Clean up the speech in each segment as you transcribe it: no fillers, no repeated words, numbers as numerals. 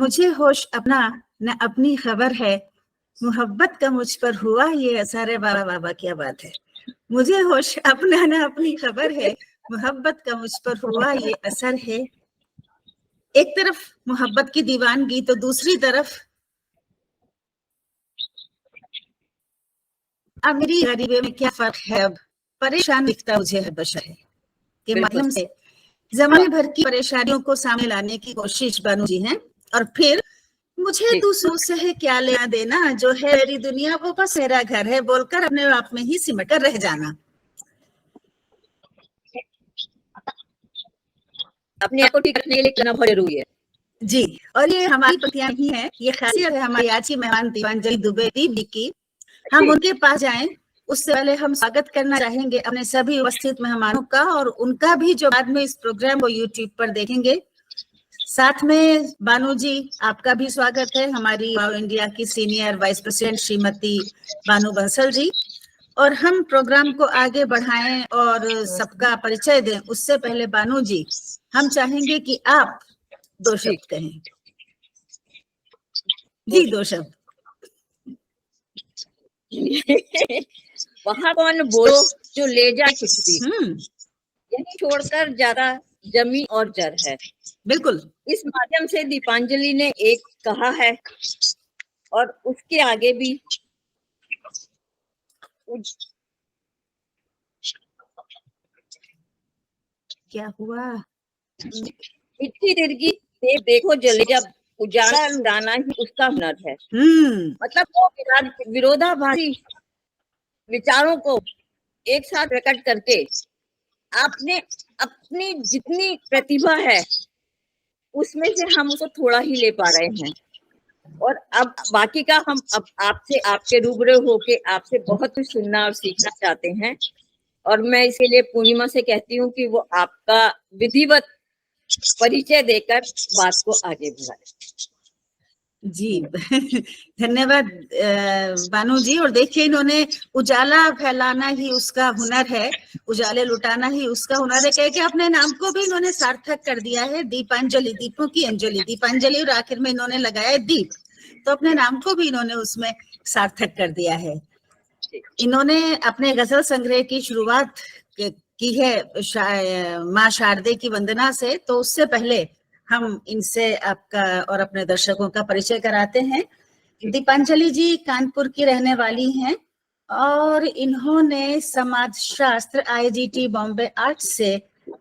मुझे होश अपना न अपनी खबर है, मोहब्बत का मुझ पर हुआ ये असर है। बाबा बाबा क्या बात है। मुझे होश अपना न अपनी खबर है, मोहब्बत का मुझ पर हुआ ये असर है। एक तरफ मोहब्बत की दीवानगी तो दूसरी तरफ अमीरी गरीबी में क्या फर्क है। अब परेशान दिखता मुझे है बशर है के माध्यम से जमाने भर की परेशानियों को सामने लाने की कोशिश बानू जी हैं। और फिर मुझे दूसरों से है क्या लेना देना, जो है मेरी दुनिया वो बस मेरा घर है बोलकर अपने आप में ही सिमट कर रह जाना। अपने आप को ठीक रखने के लिए करना बहुत जरूरी है जी। और ये हमारी पतियां ही हैं, ये खासियत है हमारी आज की मेहमान दीपांजलि दुबे दी की। हम उनके पास जाएं उससे पहले हम स्वागत करना चाहेंगे अपने सभी उपस्थित मेहमानों का, और उनका भी जो बाद में इस प्रोग्राम को यूट्यूब पर देखेंगे। साथ में बानू जी आपका भी स्वागत है, हमारी वाव इंडिया की सीनियर वाइस प्रेसिडेंट श्रीमती बानू बंसल जी। और हम प्रोग्राम को आगे बढ़ाएं और सबका परिचय दें उससे पहले बानू जी हम चाहेंगे कि आप दो शब्द कहें। जी दो शब्द। वहाँ कौन बोलो जो ले जाए कुछ भी, यही छोड़कर ज्यादा जमी और जर है। बिल्कुल। इस माध्यम से दीपांजलि ने एक कहा है और उसके आगे भी क्या हुआ। मिट्टी तिरकी देखो जले जब उजाला लुटाना ही उसका हुनर है। मतलब वो विरोधाभासी विचारों को एक साथ प्रकट करके आपने अपनी जितनी प्रतिभा है उसमें से हम उसको थोड़ा ही ले पा रहे हैं। और अब बाकी का हम अब आपसे आपके रूबरू होके आपसे बहुत कुछ सुनना और सीखना चाहते हैं। और मैं इसके लिए पूर्णिमा से कहती हूँ कि वो आपका विधिवत परिचय देकर बात को आगे बढ़ाए। जी धन्यवाद बानू जी। और देखिए इन्होंने उजाला फैलाना ही उसका हुनर है, उजाले लुटाना ही उसका हुनर है कह के अपने नाम को भी इन्होंने सार्थक कर दिया है। दीपांजलि, दीपों की अंजलि, दीपांजलि और आखिर में इन्होंने लगाया दीप, तो अपने नाम को भी इन्होंने उसमें सार्थक कर दिया है। इन्होंने अपने गजल संग्रह की शुरुआत की है माँ शारदे की वंदना से, तो उससे पहले हम इनसे आपका और अपने दर्शकों का परिचय कराते हैं। दीपांजलि जी कानपुर की रहने वाली हैं और इन्होंने समाज शास्त्र IGT बॉम्बे आर्ट्स से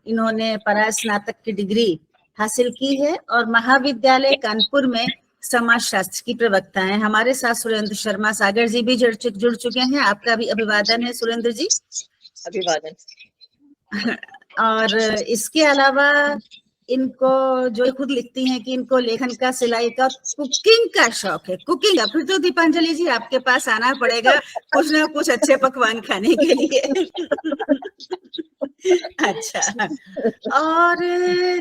इन्होंने परास्नातक की डिग्री हासिल की है और महाविद्यालय कानपुर में समाज शास्त्र की प्रवक्ता हैं। हमारे साथ सुरेंद्र शर्मा सागर जी भी जुड़ चुके हैं। आपका भी अभिवादन है सुरेंद्र जी। अभिवादन। और इसके अलावा इनको जो खुद लिखती हैं कि इनको लेखन का, सिलाई का, कुकिंग का शौक है। कुकिंग का फिर तो दीपांजलि जी आपके पास आना पड़ेगा कुछ ना कुछ अच्छे पकवान खाने के लिए। अच्छा। और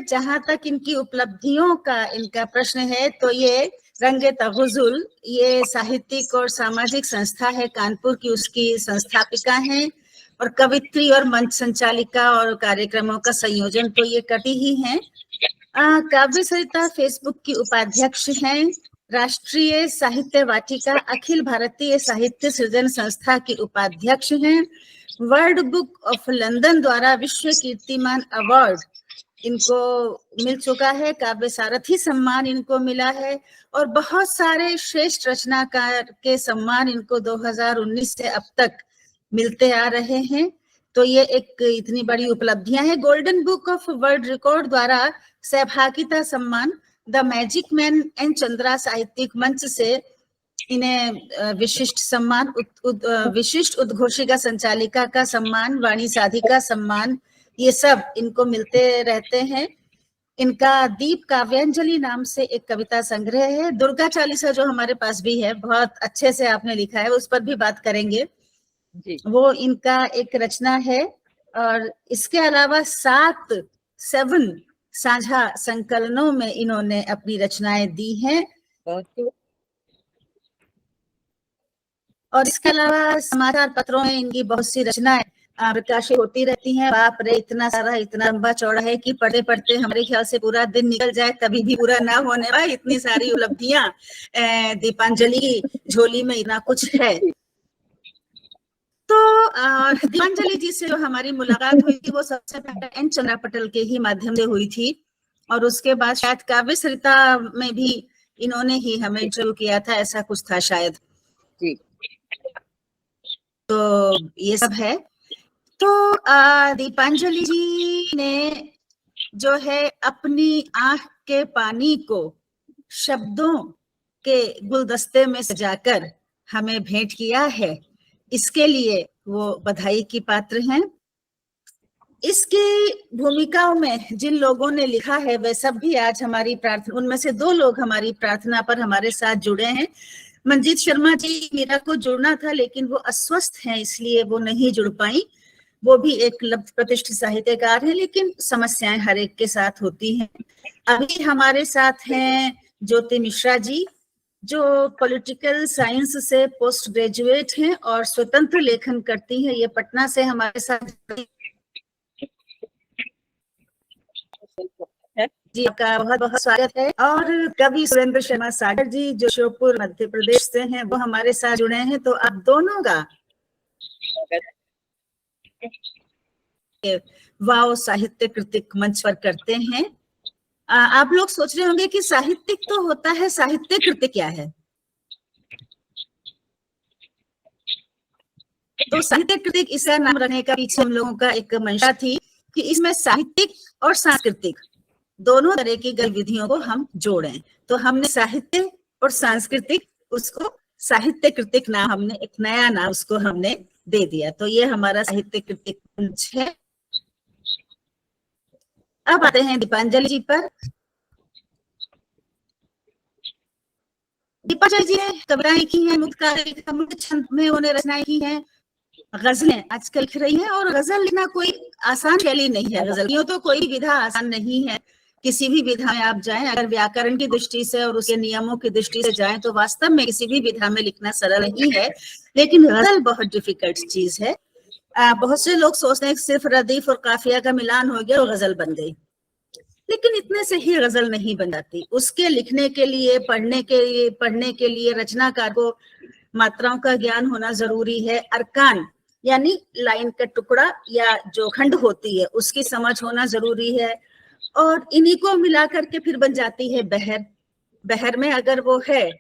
जहां तक इनकी उपलब्धियों का इनका प्रश्न है तो ये रंगे तगुजुल, ये साहित्यिक और सामाजिक संस्था है कानपुर की, उसकी संस्थापिका हैं। और कवित्री और मंच संचालिका और कार्यक्रमों का संयोजन तो ये करती ही हैं। काव्य सरिता फेसबुक की उपाध्यक्ष हैं। राष्ट्रीय साहित्य वाटिका अखिल भारतीय साहित्य सृजन संस्था की उपाध्यक्ष हैं। वर्ल्ड बुक ऑफ लंदन द्वारा विश्व कीर्तिमान अवार्ड इनको मिल चुका है। काव्य सारथी सम्मान इनको मिला है और बहुत सारे श्रेष्ठ रचनाकार के सम्मान इनको 2019 से अब तक मिलते आ रहे हैं। तो ये एक इतनी बड़ी उपलब्धियां हैं। Golden book of world record द्वारा सहभागिता सम्मान, the magic man and Chandra साहित्यिक मंच से इन्हें विशिष्ट सम्मान, विशिष्ट उद्घोषिका संचालिका का सम्मान, वाणी साधिका सम्मान, ये सब इनको मिलते रहते हैं। इनका दीप काव्यांजलि नाम से एक कविता संग्रह है। दुर्गा चालीसा जो हमारे पास भी है, बहुत अच्छे से आपने लिखा है, उस पर भी बात करेंगे जी। वो इनका एक रचना है। और इसके अलावा 7 साझा संकलनों में इन्होंने अपनी रचनाएं दी हैं। और इसके अलावा समाचार पत्रों में इनकी बहुत सी रचनाएं प्रकाशित होती रहती हैं। बाप रे, इतना सारा, इतना लंबा चौड़ा है कि पढ़ते पढ़ते हमारे ख्याल से पूरा दिन निकल जाए तभी भी पूरा ना होने वाला, इतनी सारी उपलब्धियां दीपांजलि की झोली में इतना कुछ है। तो दीपांजलि जी से जो हमारी मुलाकात हुई थी वो सबसे पहले एन चंद्रा पटल के ही माध्यम से हुई थी, और उसके बाद शायद काव्य सरिता में भी इन्होंने ही हमें इंटरव्यू किया था, ऐसा कुछ था शायद। तो ये सब है। तो दीपांजलि जी ने जो है अपनी आंख के पानी को शब्दों के गुलदस्ते में सजाकर हमें भेंट किया है, इसके लिए वो बधाई की पात्र हैं। इसकी भूमिकाओं में जिन लोगों ने लिखा है वे सब भी आज हमारी प्रार्थना, उनमें से 2 लोग हमारी प्रार्थना पर हमारे साथ जुड़े हैं। मंजीत शर्मा जी, मीरा को जुड़ना था लेकिन वो अस्वस्थ हैं इसलिए वो नहीं जुड़ पाई। वो भी एक लब्ध प्रतिष्ठित साहित्यकार है, लेकिन समस्याएं हर एक के साथ होती हैं। अभी हमारे साथ हैं ज्योति मिश्रा जी, जो पॉलिटिकल साइंस से पोस्ट ग्रेजुएट हैं और स्वतंत्र लेखन करती हैं। ये पटना से हमारे साथ। जी, आपका बहुत बहुत स्वागत है। और कवि सुरेंद्र शर्मा सागर जी, जो श्योपुर मध्य प्रदेश से हैं, वो हमारे साथ जुड़े हैं। तो आप दोनों का वाव साहित्य कृतिक मंच पर करते हैं। आप लोग सोच रहे होंगे कि साहित्यिक तो होता है, साहित्य कृतिक क्या है? तो साहित्य कृतिक इसका नाम रखने का पीछे हम लोगों का एक मंशा थी कि इसमें साहित्यिक और सांस्कृतिक दोनों तरह की गतिविधियों को हम जोड़ें। तो हमने साहित्य और सांस्कृतिक, उसको साहित्य कृतिक नाम, हमने एक नया नाम उसको हमने दे दिया। तो ये हमारा साहित्य कृतिक मंच है। अब आते हैं दीपांजलि जी पर। दीपांजलि जी ने कविताएं की हैं, मुक्त छंद में उन्हें रचनाएं की हैं, गजलें आजकल लिख रही हैं। और गजल लिखना कोई आसान शैली नहीं है। गजल यूं तो कोई विधा आसान नहीं है, किसी भी विधा में आप जाएं, अगर व्याकरण की दृष्टि से और उसके नियमों की दृष्टि से जाएं तो वास्तव में किसी भी विधा में लिखना सरल नहीं है, लेकिन गजल बहुत डिफिकल्ट चीज है। बहुत से लोग सोचते हैं कि सिर्फ रदीफ और काफिया का मिलान हो गया और गजल बन गई, लेकिन इतने से ही गजल नहीं बन जाती। उसके लिखने के लिए, पढ़ने के लिए रचनाकार को मात्राओं का ज्ञान होना जरूरी है। अरकान यानी लाइन का टुकड़ा या जो खंड होती है उसकी समझ होना जरूरी है, और इन्हीं को मिला करके फिर बन जाती है बहर। बहर में अगर वो है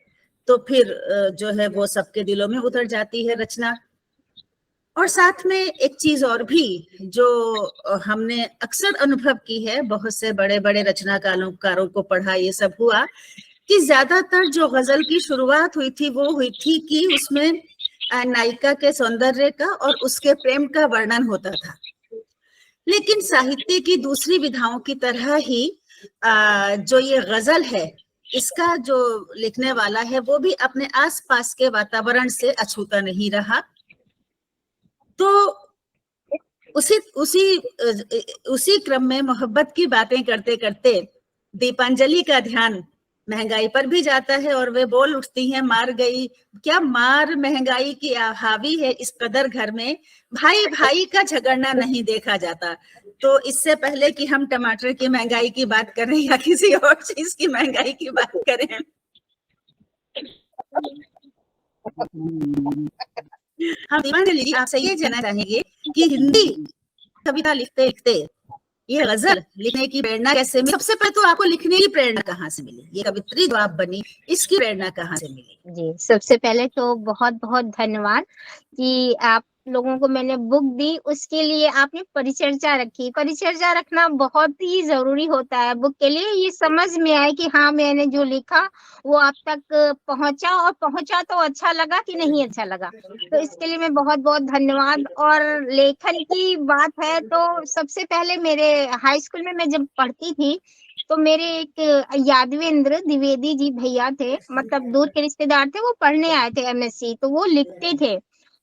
तो फिर जो है वो सबके दिलों में उतर जाती है रचना। और साथ में एक चीज और भी जो हमने अक्सर अनुभव की है, बहुत से बड़े बड़े रचनाकारों को पढ़ा, ये सब हुआ कि ज्यादातर जो गजल की शुरुआत हुई थी वो हुई थी कि उसमें नायिका के सौंदर्य का और उसके प्रेम का वर्णन होता था। लेकिन साहित्य की दूसरी विधाओं की तरह ही जो ये गजल है, इसका जो लिखने वाला है वो भी अपने आसपास के वातावरण से अछूता नहीं रहा। तो उसी क्रम में मोहब्बत की बातें करते करते दीपांजलि का ध्यान महंगाई पर भी जाता है, और वे बोल उठती हैं, मार गई क्या मार महंगाई की हावी है इस कदर घर में, भाई भाई का झगड़ना नहीं देखा जाता। तो इससे पहले कि हम टमाटर की महंगाई की बात करें या किसी और चीज की महंगाई की बात करें, हम दीपांजलि जी आपसे ये जानना चाहेंगे कि हिंदी कविता लिखते लिखते ये गजल लिखने की प्रेरणा कैसे मिली? सबसे पहले तो आपको लिखने की प्रेरणा कहाँ से मिली? ये कवित्री जो आप बनी, इसकी प्रेरणा कहाँ से मिली? जी, सबसे पहले तो बहुत बहुत धन्यवाद कि आप लोगों को मैंने बुक दी, उसके लिए आपने परिचर्चा रखी। परिचर्चा रखना बहुत ही जरूरी होता है बुक के लिए, ये समझ में आए कि हाँ मैंने जो लिखा वो आप तक पहुंचा, और पहुंचा तो अच्छा लगा कि नहीं अच्छा लगा, तो इसके लिए मैं बहुत बहुत धन्यवाद। और लेखन की बात है तो सबसे पहले मेरे हाई स्कूल में मैं जब पढ़ती थी तो मेरे एक यादवेंद्र द्विवेदी जी भैया थे, मतलब दूर के रिश्तेदार थे, वो पढ़ने आए थे एमएससी, तो वो लिखते थे।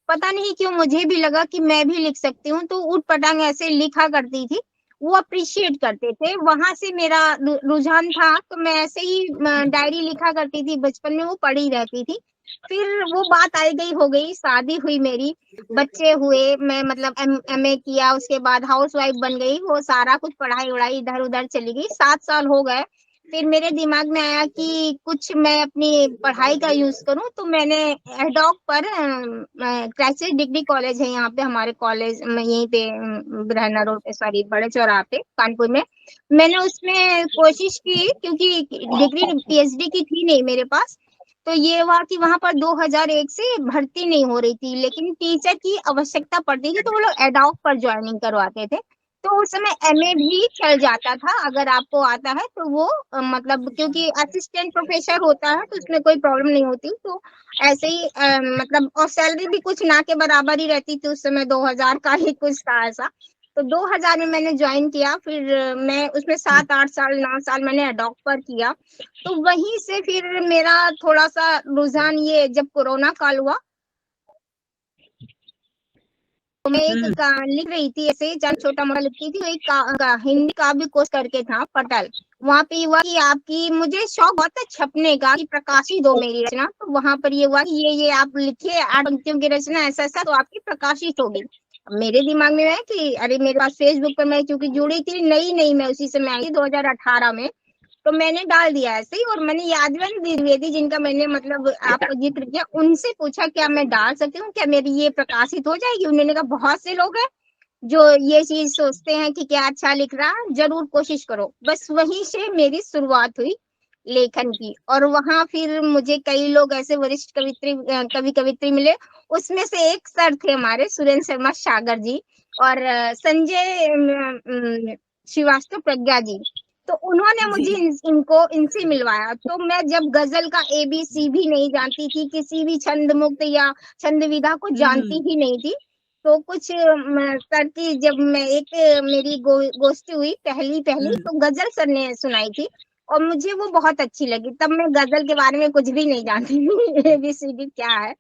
पता नहीं क्यों मुझे भी लगा कि मैं भी लिख सकती हूँ, तो उठ पटांग ऐसे लिखा करती थी, वो अप्रिशिएट करते थे, वहां से मेरा रुझान था। तो मैं ऐसे ही डायरी लिखा करती थी बचपन में, वो पढ़ी रहती थी। फिर वो बात आई गई हो गई, शादी हुई मेरी, बच्चे हुए, मैं मतलब एमए किया, उसके बाद हाउसवाइफ बन गई, वो सारा कुछ पढ़ाई वढ़ाई इधर उधर चली गई, 7 साल हो गए। फिर मेरे दिमाग में आया कि कुछ मैं अपनी पढ़ाई का यूज करूं, तो मैंने एडॉक पर क्राइसिस डिग्री कॉलेज है यहाँ पे हमारे कॉलेज में, यहीं पे बिरहना रोड पे, सॉरी बड़े चौराहे पे कानपुर में, मैंने उसमें कोशिश की, क्योंकि डिग्री पीएचडी की थी नहीं मेरे पास। तो ये हुआ कि वहां पर 2001 से भर्ती नहीं हो रही थी, लेकिन टीचर की आवश्यकता पड़ती थी, तो वो लोग एडॉक पर ज्वाइनिंग करवाते थे। तो उस समय एमए भी चल जाता था, अगर आपको आता है तो वो मतलब क्योंकि असिस्टेंट प्रोफेसर होता है तो उसमें कोई प्रॉब्लम नहीं होती। तो ऐसे ही मतलब, और सैलरी भी कुछ ना के बराबर ही रहती थी उस समय, 2000 का ही कुछ था ऐसा। तो 2000 में मैंने ज्वाइन किया, फिर मैं उसमें 7-8 साल 9 साल मैंने एडॉक पर किया। तो वहीं से फिर मेरा थोड़ा सा रुझान, ये जब कोरोना काल हुआ, तो मैं एक लिख रही थी, ऐसे छोटा मोटा लिखती थी, एक हिंदी काव्य कोश करके था पटल, वहां पे ये हुआ कि आपकी, मुझे शौक बहुत है छपने का कि प्रकाशित हो मेरी रचना, तो वहां पर ये हुआ कि ये आप लिखिए 8 पंक्तियों की रचना ऐसा ऐसा, तो आपकी प्रकाशित होगी। मेरे दिमाग में है कि अरे मेरे पास फेसबुक पर मैं क्योंकि जुड़ी थी, नई मैं उसी समय आई 2018 में, तो मैंने डाल दिया ऐसे ही। और मैंने यादवंत द्विवेदी जिनका मैंने मतलब आपको जिक्र किया, उनसे पूछा क्या मैं डाल सकती हूँ, क्या मेरी ये प्रकाशित हो जाएगी। उन्होंने कहा बहुत से लोग हैं जो ये चीज सोचते हैं कि क्या अच्छा लिख रहा है, जरूर कोशिश करो। बस वहीं से मेरी शुरुआत हुई लेखन की, और वहां फिर मुझे कई लोग ऐसे वरिष्ठ कवि कवित्री मिले। उसमें से एक सर थे हमारे सुरेंद्र शर्मा सागर जी, और संजय श्रीवास्तव प्रज्ञा जी, तो उन्होंने मुझे इनसे मिलवाया। तो मैं जब गजल का ABC भी नहीं जानती थी, किसी भी छंद मुक्त या छंद विधा को जानती ही नहीं थी, तो कुछ सर की जब मैं एक मेरी गोष्ठी हुई पहली तो गजल सर ने सुनाई थी, और मुझे वो बहुत अच्छी लगी। तब मैं गजल के बारे में कुछ भी नहीं जानती थी ABCD क्या है।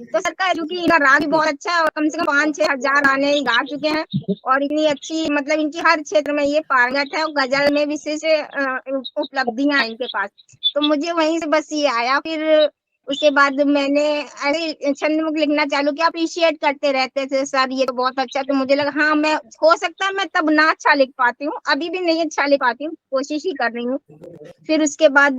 तो सर का क्योंकि इनका राग भी बहुत अच्छा है, और कम से कम 5-6 हजार गाने गा चुके हैं, और इतनी अच्छी मतलब इनकी हर क्षेत्र में ये पारंगत है, और गजल में विशेष उपलब्धियां हैं इनके पास। तो मुझे वहीं से बस ये आया। फिर उसके बाद मैंने अरे छंदमुक्त लिखना चालू किया, अप्रिशिएट करते रहते थे सर ये तो बहुत अच्छा। तो मुझे लगा हाँ, मैं हो सकता है मैं तब ना अच्छा लिख पाती हूँ, अभी भी नहीं अच्छा लिख पाती हूँ, कोशिश ही कर रही हूँ। फिर उसके बाद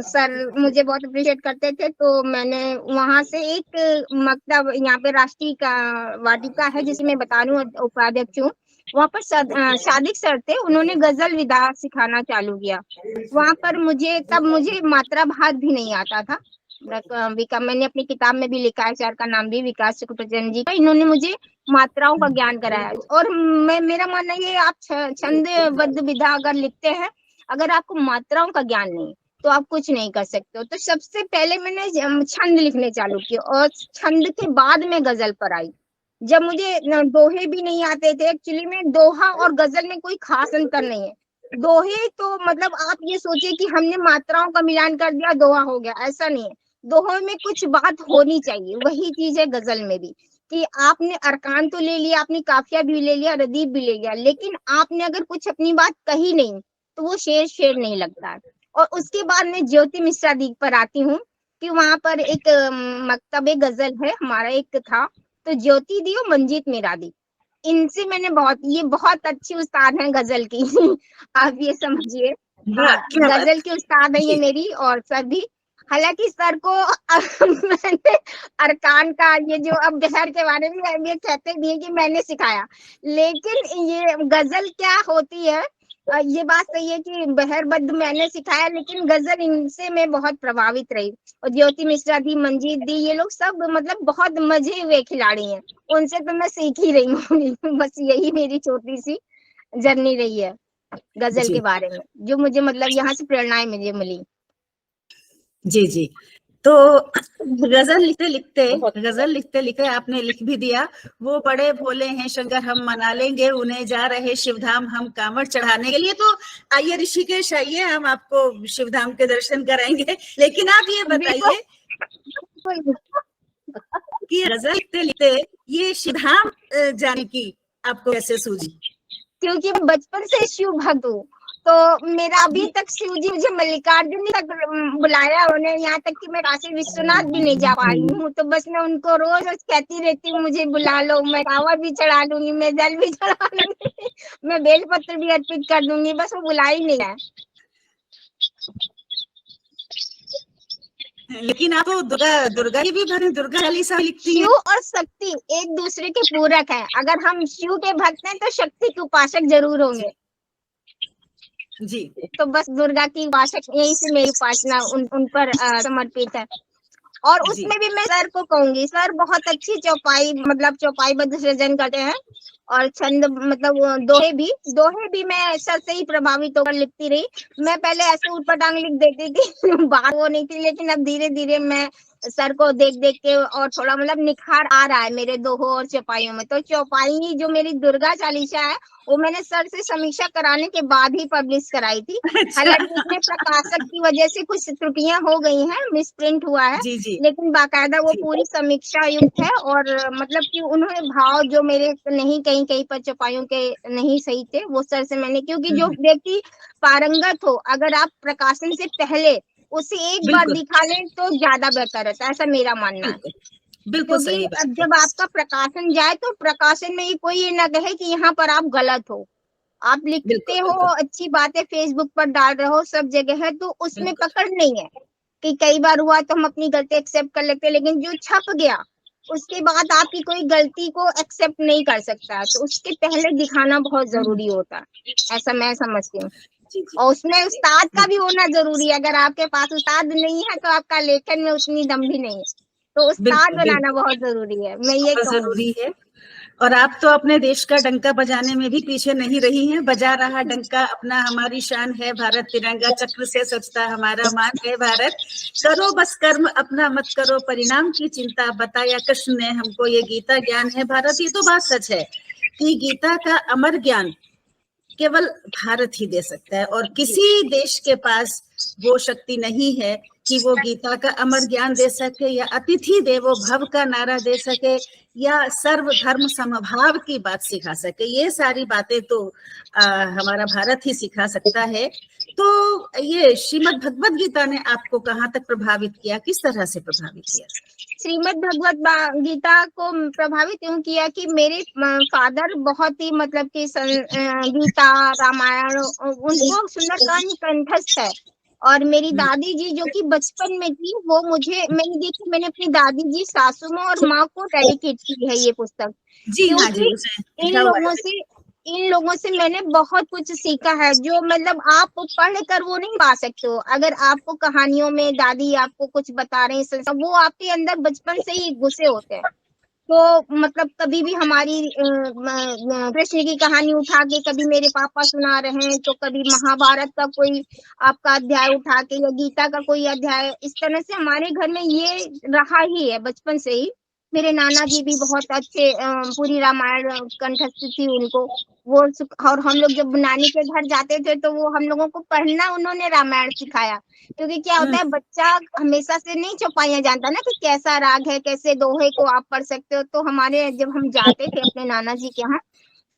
सर मुझे बहुत अप्रिशिएट करते थे, तो मैंने वहां से एक मकतब यहाँ पे राष्ट्रीय का वाटिका है जिसे मैं बता रही हूँ, उपाध्यक्ष हूँ वहाँ पर। सादिक सर थे, उन्होंने गजल विधा सिखाना चालू किया वहां पर मुझे। तब मुझे मात्रा भात भी नहीं आता था। मैंने अपनी किताब में भी लिखा है, सर का नाम भी विकास कुटचंद जी का, इन्होंने मुझे मात्राओं का ज्ञान कराया। और मेरा मानना ये, आप छंदबद्ध विधा अगर लिखते हैं, अगर आपको मात्राओं का ज्ञान नहीं तो आप कुछ नहीं कर सकते हो। तो सबसे पहले मैंने छंद लिखने चालू किए, और छंद के बाद में गजल पर आई। जब मुझे दोहे भी नहीं आते थे, एक्चुअली में दोहा और गजल में कोई खास अंतर नहीं है। दोहे तो मतलब आप ये सोचिए कि हमने मात्राओं का मिलान कर दिया, दोहा हो गया, ऐसा नहीं है। दोहे में कुछ बात होनी चाहिए, वही चीज है गजल में भी, कि आपने अरकान तो ले लिया, आपने काफिया भी ले लिया, रदीफ भी ले लिया, लेकिन आपने अगर कुछ अपनी बात कही नहीं तो वो शेर नहीं लगता है। और उसके बाद मैं ज्योति मिश्रा दी पर आती हूँ, कि वहां पर एक मकतबे गजल है हमारा एक था, तो ज्योति दी और मंजीत मीरा दी, इनसे मैंने ये बहुत अच्छी उस्ताद हैं गजल की आप ये समझिए। हाँ, गजल की उस्ताद है ये मेरी, और सर भी। हालांकि सर को मैंने अरकान का ये जो अब बहर के बारे में ये कहते भी है कि मैंने सिखाया, लेकिन ये गजल क्या होती है, ये बात सही है कि बहरबद्ध मैंने सिखाया, लेकिन गजल इनसे मैं बहुत प्रभावित रही। और ज्योति मिश्रा दी, मंजीत दी, ये लोग सब मतलब बहुत मजे हुए खिलाड़ी हैं, उनसे तो मैं सीख ही रही हूँ बस यही मेरी छोटी सी जर्नी रही है गजल के बारे में, जो मुझे मतलब यहाँ से प्रेरणाएं मुझे मिली। जी। तो गजल लिखते लिखते आपने लिख भी दिया, वो बड़े भोले हैं शंकर हम मना लेंगे उन्हें, जा रहे शिवधाम हम कांवड़ चढ़ाने के लिए। तो आइए ऋषिकेश आइए, हम आपको शिवधाम के दर्शन कराएंगे। लेकिन आप ये बताइए कि गजल लिखते लिखते ये शिवधाम जाने की आपको कैसे सूझी? क्योंकि मैं बचपन से शिव भक्त हूँ, तो मेरा अभी तक शिव जी मुझे मल्लिकार्जुन तक बुलाया उन्हें, यहाँ तक कि मैं काशी विश्वनाथ भी नहीं जा पाई हूँ। तो बस मैं उनको रोज रोज कहती रहती हूँ मुझे बुला लो, मैं कांवड़ भी चढ़ा दूंगी, मैं जल भी चढ़ा दूंगी, मैं बेलपत्र भी अर्पित कर दूंगी, बस वो बुला ही नहीं है। लेकिन आप तो दुर्गा की भी भजन, दुर्गा चालीसा लिखती शिव हैं। और शक्ति एक दूसरे के पूरक है। अगर हम शिव के भक्त हैं तो शक्ति के उपासक जरूर होंगे। जी, तो बस दुर्गा की उपासक, यही से मेरी उपासना उन पर समर्पित है। और जी। उसमें भी मैं सर को कहूंगी, सर बहुत अच्छी चौपाई, मतलब चौपाईबद्ध सृजन करते हैं। और छंद, मतलब दोहे भी मैं सर से ही प्रभावित होकर लिखती रही। मैं पहले ऐसे ऊटपटांग लिख देती थी बात वो नहीं थी, लेकिन अब धीरे धीरे मैं सर को देख देख के और थोड़ा मतलब निखार आ रहा है मेरे दोहों और चौपाइयों में। तो चौपाई जो मेरी दुर्गा चालीसा है वो मैंने सर से समीक्षा कराने के बाद ही पब्लिश कराई थी। अच्छा। हालांकि उसमें प्रकाशक की वजह से कुछ त्रुटियां हो गई हैं, मिसप्रिंट हुआ है, जी, जी, लेकिन बाकायदा वो जी। पूरी समीक्षा युक्त है। और मतलब कि उन्होंने भाव जो मेरे नहीं कहीं पर चौपाइयों के नहीं सही थे, वो सर से मैंने, क्योंकि जो व्यक्ति पारंगत हो, अगर आप प्रकाशन से पहले उसे एक बार बिल्कुल, दिखा लें तो ज्यादा बेहतर रहता है, ऐसा मेरा मानना है। बिल्कुल, बिल्कुल क्योंकि सही अब बात है। जब आपका प्रकाशन जाए तो प्रकाशन में ये कोई ये ना कहे कि यहाँ पर आप गलत हो। आप बिल्कुल, लिखते हो, बिल्कुल, अच्छी बातें फेसबुक पर डाल रहे हो, सब जगह है, तो उसमें बिल्कुल। पकड़ नहीं है। कि कई बार हुआ तो हम अपनी गलती एक्सेप्ट कर लेते हैं, लेकिन जो छप गया उसके बाद आपकी कोई गलती को एक्सेप्ट नहीं कर सकता, तो उसके पहले दिखाना बहुत जरूरी होता है, ऐसा मैं समझती हूँ। जी, जी, और उसमें उस्ताद का जी। भी होना जरूरी है। अगर आपके पास उस्ताद नहीं है तो आपका लेखन में उतनी दम भी नहीं है। तो उस्ताद बिल्कुल, बनाना बिल्कुल, बहुत जरूरी है, मैं ये बहुत कहूंगी। ज़रूरी है। और आप तो अपने देश का डंका बजाने में भी पीछे नहीं रही हैं। बजा रहा डंका अपना हमारी शान है भारत, तिरंगा चक्र से सजता हमारा मान है भारत। करो बस कर्म अपना, मत करो परिणाम की चिंता, बताया कृष्ण ने हमको ये गीता ज्ञान है भारत। ये तो बात सच है कि गीता का अमर ज्ञान केवल भारत ही दे सकता है, और किसी देश के पास वो शक्ति नहीं है कि वो गीता का अमर ज्ञान दे सके, या अतिथि देवो भव का नारा दे सके, या सर्व धर्म समभाव की बात सिखा सके। ये सारी बातें तो हमारा भारत ही सिखा सकता है। तो ये श्रीमद् भगवत गीता ने आपको कहाँ तक प्रभावित किया, किस तरह से प्रभावित किया? श्रीमद् भगवत गीता को प्रभावित यूं किया कि मेरे फादर बहुत ही मतलब कि गीता रामायण उनको सुंदरकांड कंठस्थ है। और मेरी दादी जी जो कि बचपन में थी, वो मैंने देखी, मैंने अपनी दादी जी, सासू माँ और माँ को डेडिकेट की है ये पुस्तक। जी हाँ जी, क्योंकि उसे इन लिखा हुआ है। लोगों से मैंने बहुत कुछ सीखा है, जो मतलब आप पढ़ कर वो नहीं पा सकते हो। अगर आपको कहानियों में दादी आपको कुछ बता रहे हैं, वो आपके अंदर बचपन से ही घुसे होते हैं। तो मतलब कभी भी हमारी कृष्ण की कहानी उठा के कभी मेरे पापा सुना रहे हैं, तो कभी महाभारत का कोई आपका अध्याय उठा के, या गीता का कोई अध्याय, इस तरह से हमारे घर में ये रहा ही है बचपन से ही। मेरे नाना जी भी बहुत अच्छे पूरी रामायण कंठस्थ थी उनको। और हम लोग जब नानी के घर जाते थे तो वो हम लोगों को पढ़ना उन्होंने रामायण सिखाया। क्योंकि क्या होता है, बच्चा हमेशा से नहीं चौपाइयां जानता ना कि कैसा राग है, कैसे दोहे को आप पढ़ सकते हो। तो हमारे जब हम जाते थे अपने नाना जी के यहाँ,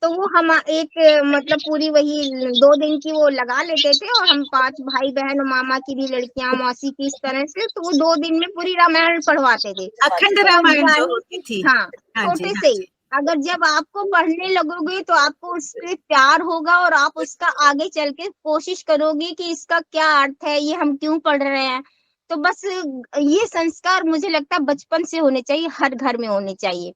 तो वो हम एक मतलब पूरी वही 2 दिन की वो लगा लेते थे, और हम 5 भाई बहन और मामा की भी लड़कियां, मौसी की, इस तरह से, तो वो 2 दिन में पूरी रामायण पढ़वाते थे। अखंड तो रामायण जो यानी होती थी। हाँ, हाँ जी, छोटे हाँ से ही जी। अगर जब आपको पढ़ने लगोगे तो आपको उससे प्यार होगा, और आप उसका आगे चल के कोशिश करोगे कि इसका क्या अर्थ है, ये हम क्यों पढ़ रहे हैं। तो बस ये संस्कार मुझे लगता है बचपन से होने चाहिए, हर घर में होने चाहिए।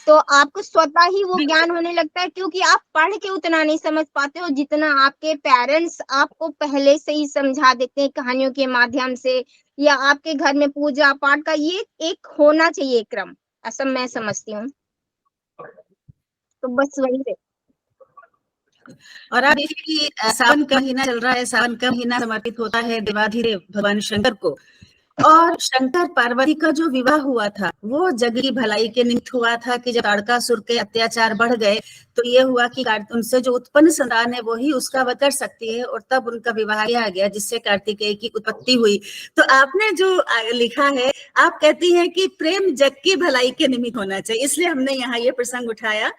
तो आपको स्वतः ही वो ज्ञान होने लगता है, क्योंकि आप पढ़ के उतना नहीं समझ पाते हो जितना आपके पेरेंट्स आपको पहले से ही समझा देते हैं कहानियों के माध्यम से, या आपके घर में पूजा पाठ का ये एक होना चाहिए क्रम, ऐसा मैं समझती हूँ। तो बस वही है। और आप देखिए कि सावन का महीना चल रहा है, सावन का महीना समर्पित होता है देवाधिदेव भगवान शंकर को। और शंकर पार्वती का जो विवाह हुआ था वो जग की भलाई के निमित्त हुआ था, कि जब ताड़कासुर के अत्याचार बढ़ गए तो ये हुआ कि उनसे जो उत्पन्न संतान है वही उसका वध कर सकती है, और तब उनका विवाह किया गया, जिससे कार्तिकेय की उत्पत्ति हुई। तो आपने जो लिखा है, आप कहती हैं कि प्रेम जग की भलाई के निमित्त होना चाहिए, इसलिए हमने यहाँ ये प्रसंग उठाया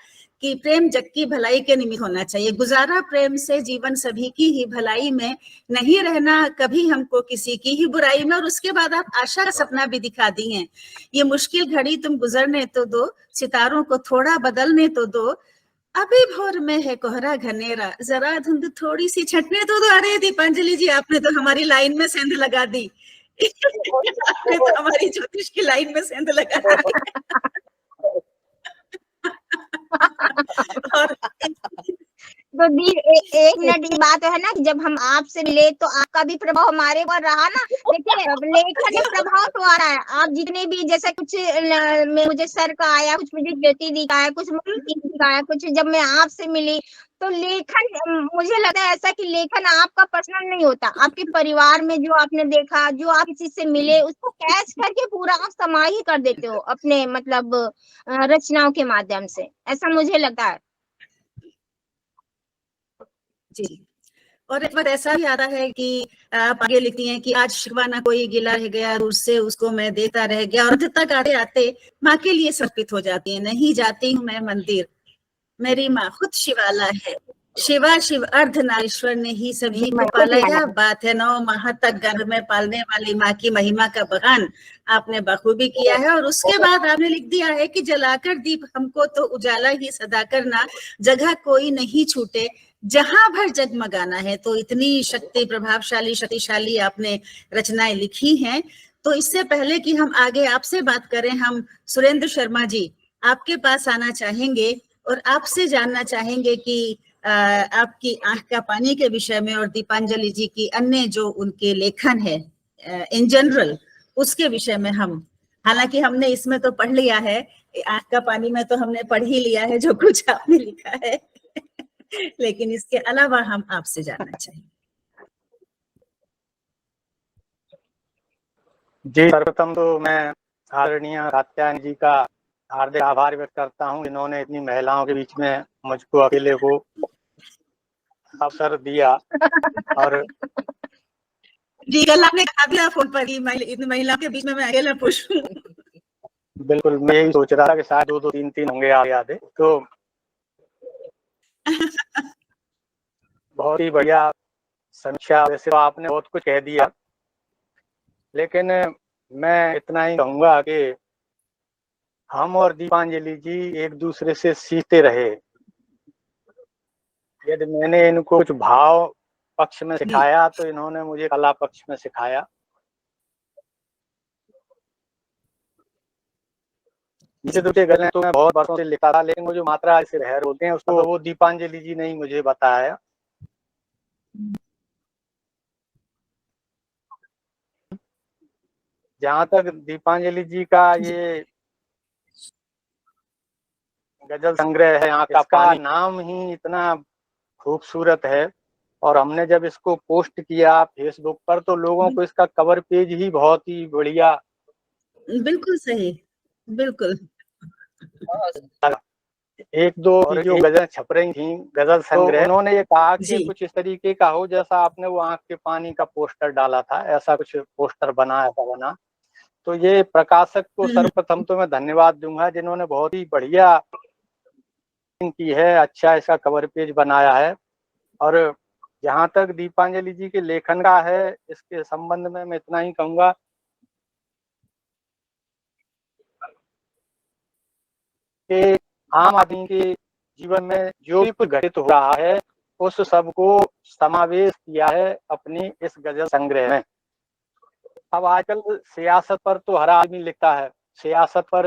कि प्रेम जग की भलाई के निमित्त होना चाहिए। गुजारा प्रेम से जीवन सभी की ही भलाई में, नहीं रहना कभी हमको किसी की ही बुराई में। और उसके बाद आप आशा का सपना भी दिखा दी हैं। ये मुश्किल घड़ी तुम गुजरने तो दो, सितारों को थोड़ा बदलने तो दो, अभी भोर में है कोहरा घनेरा, जरा धुंध थोड़ी सी छटने तो दो। अरे दीपांजलि जी, आपने तो हमारी लाइन में सेंध लगा दी। आपने तो हमारी ज्योतिष की लाइन में सेंध लगा दी। और तो दी एक मिनट की बात है ना कि जब हम आपसे मिले तो आपका भी प्रभाव हमारे ऊपर रहा ना। देखिए लेखन में प्रभाव तो आ रहा है। आप जितने भी जैसे कुछ मुझे सर का आया, कुछ मुझे ज्योति दी का आया, कुछ मुझे आया, कुछ जब मैं आपसे मिली तो लेखन, मुझे लगता है ऐसा कि लेखन आपका पर्सनल नहीं होता, आपके परिवार में जो आपने देखा, जो आप किसी से मिले उसको कैच करके पूरा आप समाहित कर देते हो अपने मतलब रचनाओं के माध्यम से, ऐसा मुझे लगता है। जी, और एक बार ऐसा भी आता है कि आप आगे लिखती हैं कि आज शिकवा ना कोई गिला रह गया, दूर से उसको मैं देता रह गया। और अंत तक आते आते माँ के लिए समर्पित हो जाती है। नहीं जाती हूँ मैं मंदिर, मेरी माँ खुद शिवाला है, शिवा शिव अर्धनारीश्वर ने ही सभी को पाला। यह बात है 9 माह तक गर्भ में पालने वाली माँ की महिमा का बखान आपने बखूबी किया है। और उसके बाद आपने लिख दिया है कि जलाकर दीप हमको तो उजाला ही सदा करना, जगह कोई नहीं छूटे, जहां भर जगमगाना है। तो इतनी शक्ति प्रभावशाली शक्तिशाली आपने रचनाएं लिखी हैं। तो इससे पहले कि हम आगे आपसे बात करें, हम सुरेंद्र शर्मा जी आपके पास आना चाहेंगे और आपसे जानना चाहेंगे कि आपकी आंख का पानी के विषय में और दीपांजलि जी की अन्य जो उनके लेखन है इन जनरल, उसके विषय में हम, हालांकि हमने इसमें तो पढ़ लिया है, आंख का पानी में तो हमने पढ़ ही लिया है जो कुछ आपने लिखा है। लेकिन इसके अलावा हम आपसे जानना चाहेंगे। जी, सर्वप्रथम तो मैं आदरणीय कात्यायनी जी का हार्दिक आभार व्यक्त करता हूँ, जिन्होंने इतनी महिलाओं के बीच में मुझको अकेले को अवसर दिया। और जी, कल आपने कहा था फोन पर कि इतनी महिलाओं के बीच में मैं अकेला पुरुष हूँ। बिल्कुल, मैं यही सोच रहा था कि शायद 2-2 3-3 होंगे आधे। तो बहुत ही बढ़िया समीक्षा। वैसे तो आपने बहुत कुछ कह दिया, लेकिन मैं इतना ही कहूँगा कि हम और दीपांजलि जी एक दूसरे से सीखते रहे। यदि मैंने इनको कुछ भाव पक्ष में सिखाया तो इन्होंने मुझे कला पक्ष में सिखाया। निश्चित रूप से गज़लें तो मैं बहुत वर्षों से लिखता था, लेकिन वो जो मात्रा से बहर होते हैं उसको वो दीपांजलि जी ने ही मुझे बताया। जहाँ तक दीपांजलि जी का ये गजल संग्रह है, यहाँ का नाम ही इतना खूबसूरत है। और हमने जब इसको पोस्ट किया फेसबुक पर तो लोगों को इसका कवर पेज ही बहुत ही बढ़िया, बिल्कुल सही, बिल्कुल। 1-2 जो गजल छप रही थी गजल संग्रह, तो उन्होंने ये कहा कि जी। कुछ इस तरीके का हो जैसा आपने वो आंख के पानी का पोस्टर डाला था, ऐसा कुछ पोस्टर बना, ऐसा बना। तो ये प्रकाशक को सर्वप्रथम तो मैं धन्यवाद दूंगा, जिन्होंने बहुत ही बढ़िया की है, अच्छा इसका कवर पेज बनाया है। और जहाँ तक दीपांजलि जी के लेखन का है, इसके संबंध में मैं इतना ही कहूँगा कि आम आदमी के जीवन में जो भी कुछ घटित हो रहा है उस सबको समावेश किया है अपनी इस गजल संग्रह में। अब आजकल सियासत पर तो हर आदमी लिखता है, सियासत पर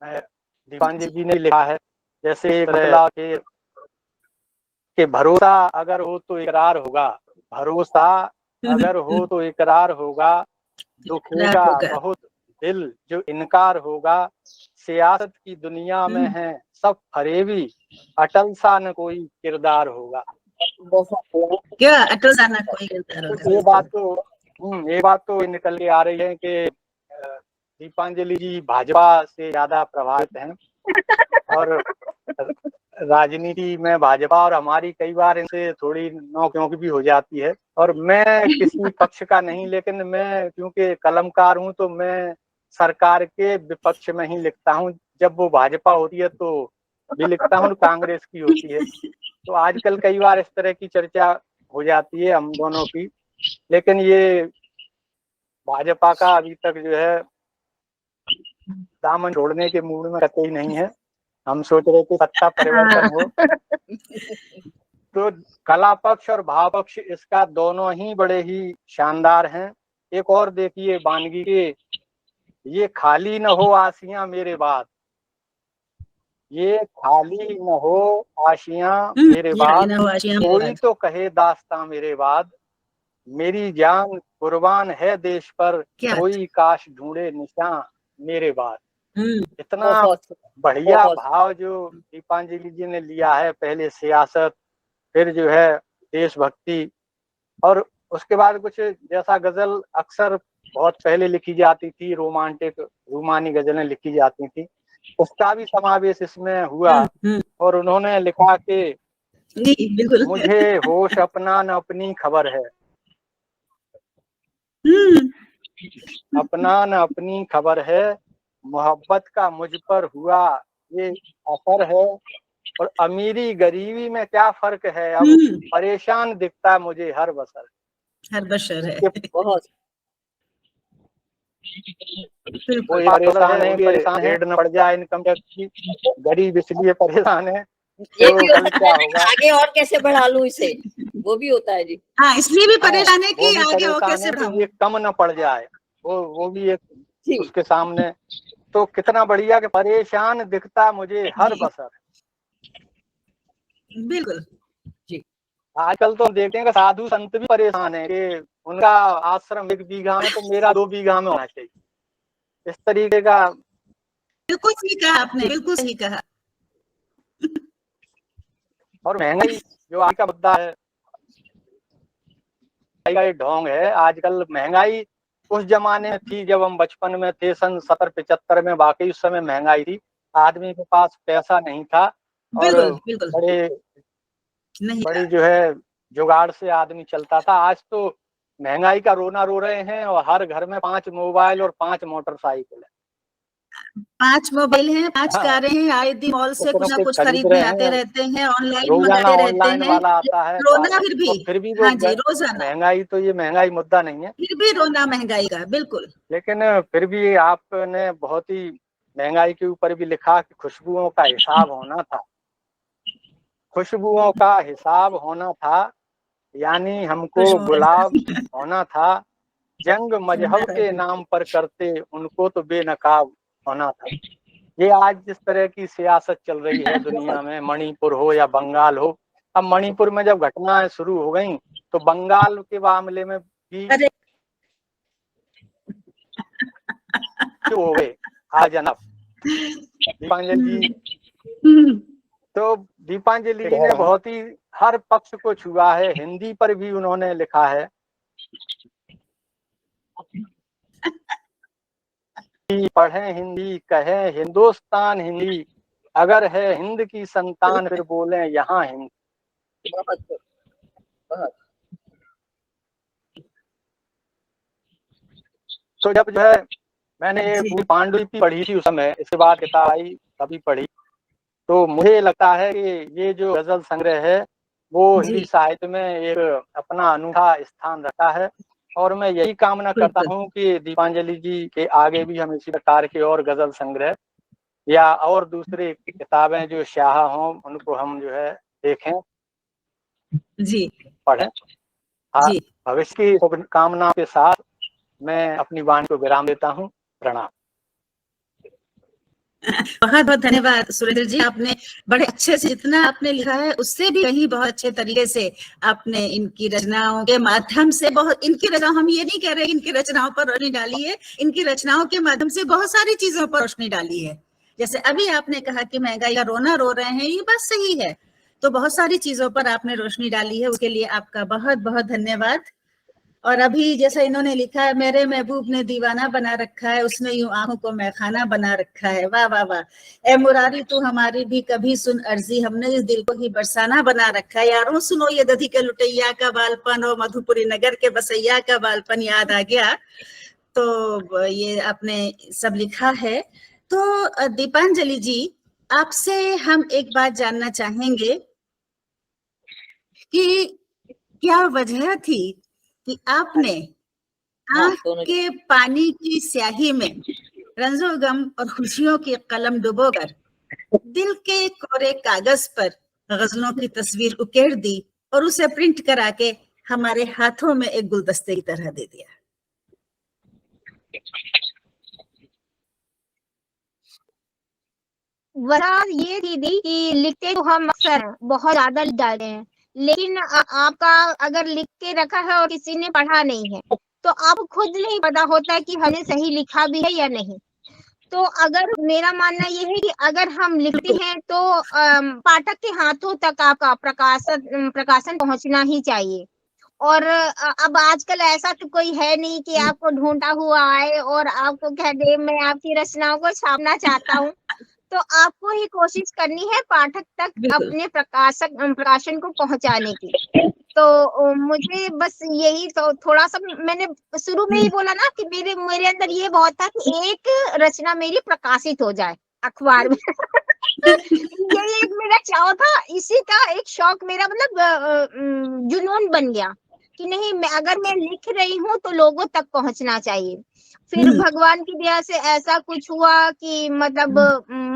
दीपांजलि जी ने लिखा है। जैसे कि भरोसा अगर हो तो इकरार होगा, भरोसा अगर हो तो इकरार होगा, दुखेगा बहुत दिल जो इनकार होगा, सियासत की दुनिया में है सब फरेबी, अटल सा न कोई किरदार होगा। क्या अटल सा न कोई किरदार होगा। ये बात तो निकल के आ रही है कि दीपांजलि जी भाजपा से ज्यादा प्रभावित हैं और राजनीति में भाजपा और हमारी कई बार इनसे थोड़ी नोक-झोंक भी हो जाती है। और मैं किसी पक्ष का नहीं, लेकिन मैं क्योंकि कलमकार हूँ तो मैं सरकार के विपक्ष में ही लिखता हूँ, जब वो भाजपा होती है तो भी लिखता हूँ कांग्रेस की होती है। तो आजकल कई बार इस तरह की चर्चा हो जाती है हम दोनों की, लेकिन ये भाजपा का अभी तक जो है दामन छोड़ने के मूड में कतई नहीं है। हम सोच रहे थे सत्ता परिवर्तन हो। तो कला पक्ष और भाव पक्ष इसका दोनों ही बड़े ही शानदार हैं। एक और देखिए वानगी के, ये खाली न हो आसियां मेरे बाद, ये खाली न हो आशियां मेरे बाद, कोई तो कहे दास्तां मेरे बाद, मेरी जान कुर्बान है देश पर, कोई काश ढूंढे निशान मेरे बाद। इतना बढ़िया भाव जो दीपांजलि जी ने लिया है, पहले सियासत, फिर जो है देशभक्ति, और उसके बाद कुछ जैसा गजल अक्सर बहुत पहले लिखी जाती थी, रोमांटिक रूमानी गजलें लिखी जाती थी, उसका भी समावेश इसमें हुआ। और उन्होंने लिखा कि मुझे होश अपना न अपनी खबर है, अपना न अपनी खबर है, मोहब्बत का मुझ पर हुआ ये असर है, और अमीरी गरीबी में क्या फर्क है, अब परेशान दिखता मुझे हर बशर है। बहुत कोई परेशान है, परेशान है न पड़ जाए इनकम टैक्स की, गरीब इसलिए परेशान है। ये भी होता है कि आगे और कैसे बढ़ा लूं इसे, वो भी होता है जी। हाँ, इसलिए भी परेशान है कि आगे और कैसे बढ़ाऊं, ये कम न पड़ जाए, वो भी एक उसके सामने। तो कितना बढ़िया कि परेशान दिखता मुझे हर बसर। बिल्कुल जी। आजकल तो हम देखते हैं कि साधु संत भी परेशान है कि उनका आश्रम 1 बीघा में तो मेरा 2 बीघा में होना चाहिए। इस तरीके का। बिल्कुल सही कहा आपने, बिल्कुल सही कहा। और महंगाई जो आज का मुद्दा है, महंगाई ढोंग है। आजकल महंगाई उस जमाने में थी जब हम बचपन में थे, सन 70-75 में, वाकई उस समय महंगाई थी, आदमी के पास पैसा नहीं था, और बड़ी जो है जुगाड़ से आदमी चलता था। आज तो महंगाई का रोना रो रहे हैं, और हर घर में 5 मोबाइल और 5 मोटरसाइकिल है, 5 मोबाइल हैं, 5 कारें हैं, आए दिन मॉल से कुछ ना कुछ खरीदने आते रहते हैं, ऑनलाइन मंगाते रहते हैं, वाला आता है रोना फिर भी हाँ जी, रोजाना महंगाई। तो ये महंगाई मुद्दा नहीं है, फिर भी रोना महंगाई का, बिल्कुल। लेकिन फिर भी आपने बहुत ही महंगाई के ऊपर भी लिखा कि खुशबुओं का हिसाब होना था, खुशबुओं का हिसाब होना था, यानी हमको गुलाब होना था, जंग मजहब के नाम पर करते उनको तो बेनकाब होना था। ये आज जिस तरह की सियासत चल रही है दुनिया में, मणिपुर हो या बंगाल हो, अब मणिपुर में जब घटनाएं शुरू हो गई तो बंगाल के मामले में भी हो गए। हाँ जनाब दीपांजलि जी, तो दीपांजलि जी ने बहुत ही हर पक्ष को छुआ है। हिंदी पर भी उन्होंने लिखा है, पढ़े हिंदी कहे हिंदुस्तान हिंदी, अगर है हिंद की संतान फिर बोले यहाँ हिंद। तो जब जो है मैंने ये पांडुलिपि पढ़ी थी उस समय, इसके बाद किताब आई तभी पढ़ी, तो मुझे लगता है कि ये जो गजल संग्रह है वो हिंदी साहित्य में एक अपना अनूठा स्थान रखा है। और मैं यही कामना करता हूँ कि दीपांजलि जी के आगे भी हम इसी प्रकार के और गजल संग्रह या और दूसरी किताबें जो शाह हों उनको हम जो है देखें जी, पढ़ें। हाँ, भविष्य की शुभकामना के साथ मैं अपनी वाणी को विराम देता हूँ। प्रणाम। बहुत बहुत धन्यवाद सुरेंद्र जी, आपने बड़े अच्छे से, जितना आपने लिखा है उससे भी कहीं बहुत अच्छे तरीके से आपने इनकी रचनाओं के माध्यम से, बहुत इनकी रचनाओं, हम ये नहीं कह रहे इनकी रचनाओं पर रोशनी डाली है, इनकी रचनाओं के माध्यम से बहुत सारी चीजों पर रोशनी डाली है। जैसे अभी आपने कहा कि महंगाई का रोना रो रहे हैं, ये बात सही है, तो बहुत सारी चीजों पर आपने रोशनी डाली है, उसके लिए आपका बहुत बहुत धन्यवाद। और अभी जैसा इन्होंने लिखा है, मेरे महबूब ने दीवाना बना रखा है, उसने यूं आंखों को मैखाना बना रखा है। वाह वाह वाह। ए मुरारी तू हमारी भी कभी सुन अर्जी, हमने इस दिल को ही बरसाना बना रखा है। यारों सुनो ये दधी के लुटैया का बालपन और मधुपुरी नगर के बसैया का बालपन याद आ गया। तो ये आपने सब लिखा है। तो दीपांजलि जी, आपसे हम एक बात जानना चाहेंगे कि क्या वजह थी कि आपने आंख के पानी की स्याही में रंजो गम और खुशियों की कलम डुबोकर दिल के कोरे कागज पर गजलों की तस्वीर उकेर दी और उसे प्रिंट करा के हमारे हाथों में एक गुलदस्ते की तरह दे दिया? वजह ये थी दी कि लिखते तो हम अक्सर बहुत ज्यादा लिख डालते हैं, लेकिन आपका अगर लिख के रखा है और किसी ने पढ़ा नहीं है तो आपको खुद नहीं पता होता है कि हमने सही लिखा भी है या नहीं। तो अगर मेरा मानना ये है कि अगर हम लिखते हैं तो पाठक के हाथों तक आपका प्रकाशन पहुंचना ही चाहिए। और अब आजकल ऐसा तो कोई है नहीं कि आपको ढूंढा हुआ आए और आपको कह दे मैं आपकी रचनाओं को छापना चाहता हूँ। तो आपको ही कोशिश करनी है पाठक तक अपने प्रकाशन को पहुंचाने की। तो मुझे बस यही तो थोड़ा सा मैंने शुरू में ही बोला ना कि मेरे अंदर ये बहुत था कि एक रचना मेरी प्रकाशित हो जाए अखबार में। यही एक मेरा चाव था, इसी का एक शौक मेरा मतलब जुनून बन गया कि नहीं अगर मैं लिख रही हूँ तो लोगों तक पहुंचना चाहिए। फिर भगवान की दया से ऐसा कुछ हुआ कि मतलब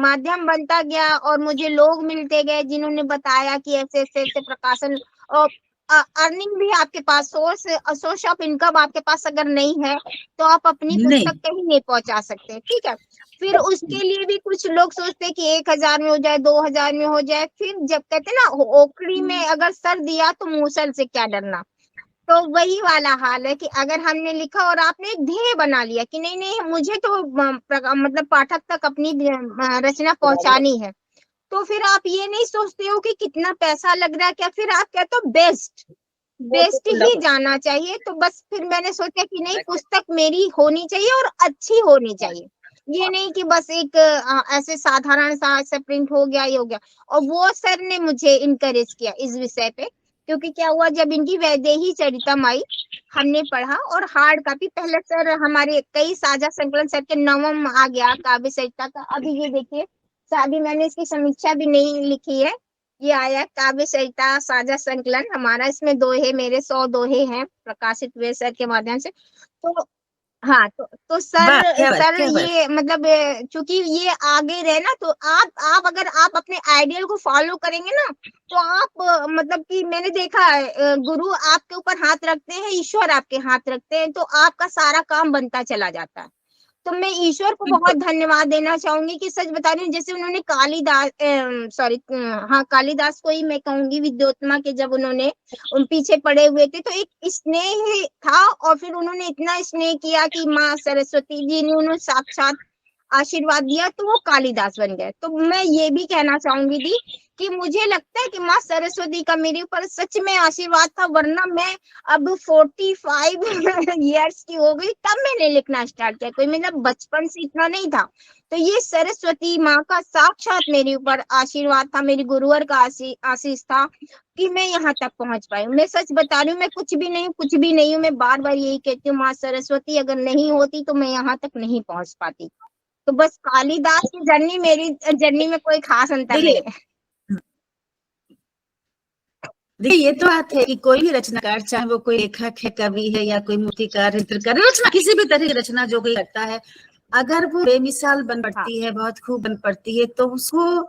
माध्यम बनता गया और मुझे लोग मिलते गए जिन्होंने बताया कि ऐसे ऐसे प्रकाशन और अर्निंग भी आपके पास सोर्स ऑफ इनकम आपके पास अगर नहीं है तो आप अपनी पुस्तक कहीं नहीं पहुंचा सकते। ठीक है, फिर उसके लिए भी कुछ लोग सोचते कि 1000 में हो जाए, 2000 में हो जाए। फिर जब कहते ना ओखड़ी में अगर सर दिया तो मूसल से क्या डरना, तो वही वाला हाल है कि अगर हमने लिखा और आपने एक ध्येय बना लिया कि नहीं नहीं मुझे तो मतलब पाठक तक अपनी रचना पहुंचानी है, तो फिर आप ये नहीं सोचते हो कि कितना पैसा लग रहा है क्या, फिर आप कहते हो बेस्ट ही जाना चाहिए। तो बस फिर मैंने सोचा कि नहीं पुस्तक मेरी होनी चाहिए और अच्छी होनी चाहिए, ये नहीं कि बस एक ऐसे साधारण सा प्रिंट हो गया ये हो गया। और वो सर ने मुझे इनकरेज किया इस विषय पे, क्योंकि क्या हुआ जब इनकी वैदेही चरितम आई हमने पढ़ा और हार्ड कॉपी पहले सर हमारे कई साझा संकलन सर के नवम आ गया काव्य सरिता का। अभी ये देखिए अभी मैंने इसकी समीक्षा भी नहीं लिखी है, ये आया काव्य सरिता साझा संकलन हमारा, इसमें दोहे मेरे 100 दोहे हैं प्रकाशित हुए सर के माध्यम से। तो हाँ तो सर ये मतलब चूंकि ये आगे रहे ना, तो आप अगर आप अपने आइडियल को फॉलो करेंगे ना तो आप मतलब कि मैंने देखा है गुरु आपके ऊपर हाथ रखते हैं, ईश्वर आपके हाथ रखते हैं, तो आपका सारा काम बनता चला जाता है। तो मैं ईश्वर को बहुत धन्यवाद देना चाहूंगी कि सच बता रही हूँ, जैसे उन्होंने कालिदास को ही मैं कहूंगी विद्योत्मा के जब उन्होंने पीछे पड़े हुए थे तो एक स्नेह था और फिर उन्होंने इतना स्नेह किया कि माँ सरस्वती जी ने उन्हें साक्षात आशीर्वाद दिया तो वो कालिदास बन गए। तो मैं ये भी कहना चाहूंगी दी कि मुझे लगता है कि माँ सरस्वती का मेरे ऊपर सच में आशीर्वाद था, वरना मैं अब 45 इयर्स की हो गई तब मैंने लिखना स्टार्ट किया, कोई मतलब बचपन से इतना नहीं था। तो ये सरस्वती माँ का साक्षात मेरे ऊपर आशीर्वाद था, मेरी गुरुवर का आशीष था कि मैं यहाँ तक पहुंच पाई। मैं सच बता रही हूँ, मैं कुछ भी नहीं हूँ, मैं बार बार यही कहती हूँ माँ सरस्वती अगर नहीं होती तो मैं यहाँ तक नहीं पहुंच पाती। तो बस कालिदास की जर्नी मेरी जर्नी में कोई खास अंतर नहीं है। देखिए ये तो बात है कि कोई भी रचनाकार, चाहे वो कोई लेखक है, कवि है या कोई मूर्तिकार, चित्रकार, रचना किसी भी तरह की रचना जो कोई करता है, अगर वो बेमिसाल बन पड़ती है, बहुत खूब बन पड़ती है, तो उसको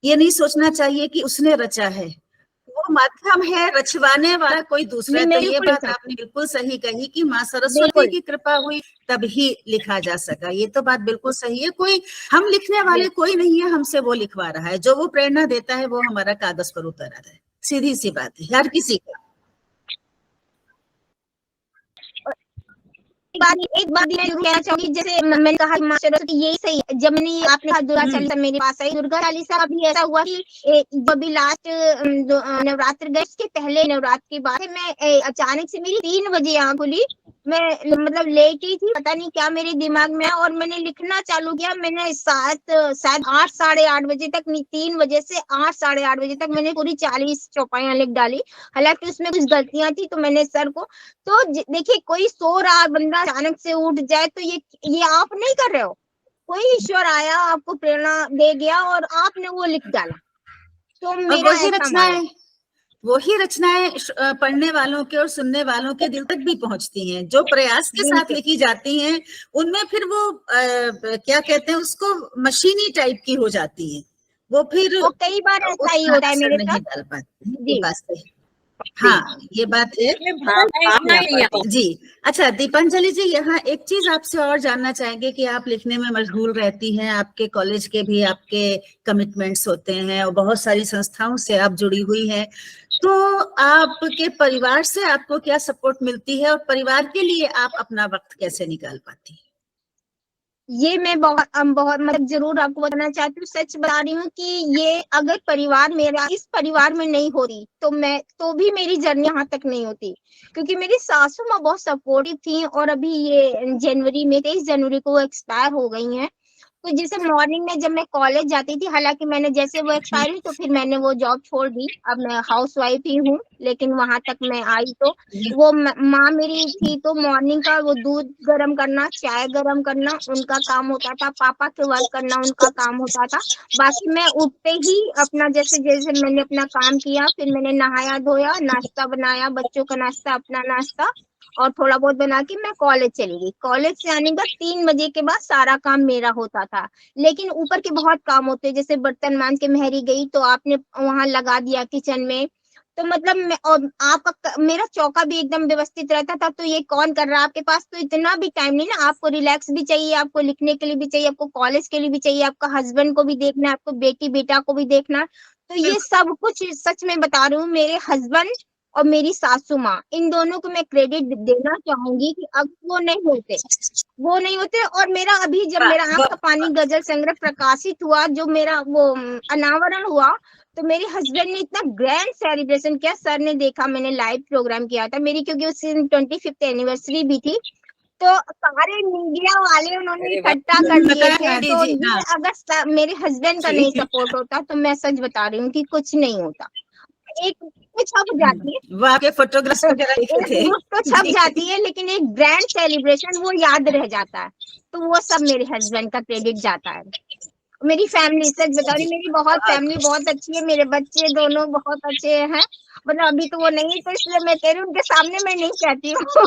ये नहीं सोचना चाहिए कि उसने रचा है, वो माध्यम है, रचवाने वाला कोई दूसरा। तो ये बात आपने बिल्कुल सही कही कि माँ सरस्वती की कृपा हुई तभी लिखा जा सका, ये तो बात बिल्कुल सही है। कोई हम लिखने वाले कोई नहीं है, हमसे वो लिखवा रहा है, जो वो प्रेरणा देता है वो हमारा कागज पर उतर रहा है, सीधी सी बात है हर किसी का। एक बात मैं जरूर कहना चाहूंगी, जैसे मैंने कहा माँ सरस्वती यही सही है। जब मैंने आपने कहा दुर्गा चालीसा मेरे पास आई, दुर्गा चालीसा का भी ऐसा हुआ कि अभी लास्ट नवरात्र गए के पहले नवरात्र की बात है, मैं अचानक से मेरी 3 बजे आँख खुली, मैं मतलब लेटी थी, पता नहीं क्या मेरे दिमाग में और मैंने लिखना चालू किया। मैंने शायद 8 साढ़े 8 बजे तक, 3 बजे से 8 साढ़े 8 बजे तक मैंने पूरी 40 चौपाइयां लिख डाली। हालांकि उसमें कुछ गलतियां थी तो मैंने सर को, तो देखिए कोई सो रहा बंदा अचानक से उठ जाए तो ये आप नहीं कर रहे हो, कोई ईश्वर आया, आपको प्रेरणा दे गया और आपने वो लिख डाला। तो और मेरा ऐसा मानना है। वही रचनाएं पढ़ने वालों के और सुनने वालों के दिल तक भी पहुंचती हैं, जो प्रयास के साथ बिल्कुल। लिखी जाती हैं उनमें फिर वो क्या कहते हैं उसको, मशीनी टाइप की हो जाती हैं, वो फिर और कई बार ऐसा ही उतना होता है असर मेरे नहीं साथ। डाल पाती है। ये जी बात सही। हाँ, ये बात है। इसमें भावनाएं नहीं आ पाती। जी अच्छा, दीपांजलि जी, यहाँ एक चीज आपसे और जानना चाहेंगे कि आप लिखने में मशगूल रहती हैं, आपके कॉलेज के भी आपके कमिटमेंट्स होते हैं और बहुत सारी संस्थाओं से आप जुड़ी हुई हैं, तो आपके परिवार से आपको क्या सपोर्ट मिलती है और परिवार के लिए आप अपना वक्त कैसे निकाल पाती हैं? ये मैं बहुत मतलब जरूर आपको बताना चाहती हूँ, सच बता रही हूँ कि ये अगर परिवार मेरा इस परिवार में नहीं होती तो भी मेरी जर्नी यहाँ तक नहीं होती, क्योंकि मेरी सासू माँ बहुत सपोर्टिव थी और अभी ये जनवरी में 23 जनवरी को वो एक्सपायर हो गई हैं। तो जैसे मॉर्निंग में जब मैं कॉलेज जाती थी, हालांकि मैंने जैसे वो एक्सपायर हुई तो फिर मैंने वो जॉब छोड़ दी, अब मैं हाउस वाइफ ही हूँ, लेकिन वहां तक मैं आई तो वो माँ मेरी थी, तो मॉर्निंग का वो दूध गर्म करना, चाय गर्म करना उनका काम होता था, पापा के वर्क करना उनका काम होता था। बाकी मैं उठते ही अपना जैसे जैसे मैंने अपना काम किया, फिर मैंने नहाया धोया, नाश्ता बनाया, बच्चों का नाश्ता, अपना नाश्ता और थोड़ा बहुत बना के मैं कॉलेज चली गई। कॉलेज से आने का 3 बजे के बाद सारा काम मेरा होता था, लेकिन ऊपर के बहुत काम होते हैं, जैसे बर्तन मांज के मेहरी गई तो आपने वहां लगा दिया किचन में, तो मतलब और आपका मेरा चौका भी एकदम व्यवस्थित रहता था। तो ये कौन कर रहा है, आपके पास तो इतना भी टाइम नहीं ना, आपको रिलैक्स भी चाहिए, आपको लिखने के लिए भी चाहिए, आपको कॉलेज के लिए भी चाहिए, आपका हस्बैंड को भी देखना है, आपको बेटी बेटा को भी देखना है। तो ये सब कुछ सच में बता रही हूँ, मेरे हस्बैंड और मेरी सासू माँ, इन दोनों को मैं क्रेडिट देना चाहूंगी कि अब वो नहीं होते। और मेरा अभी जब मेरा आंख का पानी गजल संग्रह प्रकाशित हुआ, जो मेरा वो अनावरण हुआ, तो मेरे हस्बैंड ने इतना ग्रैंड सेलिब्रेशन किया। सर ने देखा, मैंने लाइव प्रोग्राम किया था मेरी, क्योंकि उस दिन 25th एनिवर्सरी भी थी, तो सारे मीडिया वाले उन्होंने इकट्ठा कर लिए थे। तो ये अगर मेरे हस्बैंड का नहीं सपोर्ट होता तो मैं सच बता रही हूँ कि कुछ नहीं होता। एक कुछ छप जाती है, वो आपके फोटोग्राफ्स वगैरह देखे थे। तो छप जाती है, लेकिन एक ग्रैंड सेलिब्रेशन वो याद रह जाता है, तो वो सब मेरे हस्बैंड का क्रेडिट जाता है। मेरी फैमिली, सच बता रही, मेरी बहुत फैमिली बहुत अच्छी है, मेरे बच्चे दोनों बहुत अच्छे हैं, मतलब अभी तो वो नहीं है तो इसलिए मैं कह रही हूँ, उनके सामने मैं नहीं कहती हूँ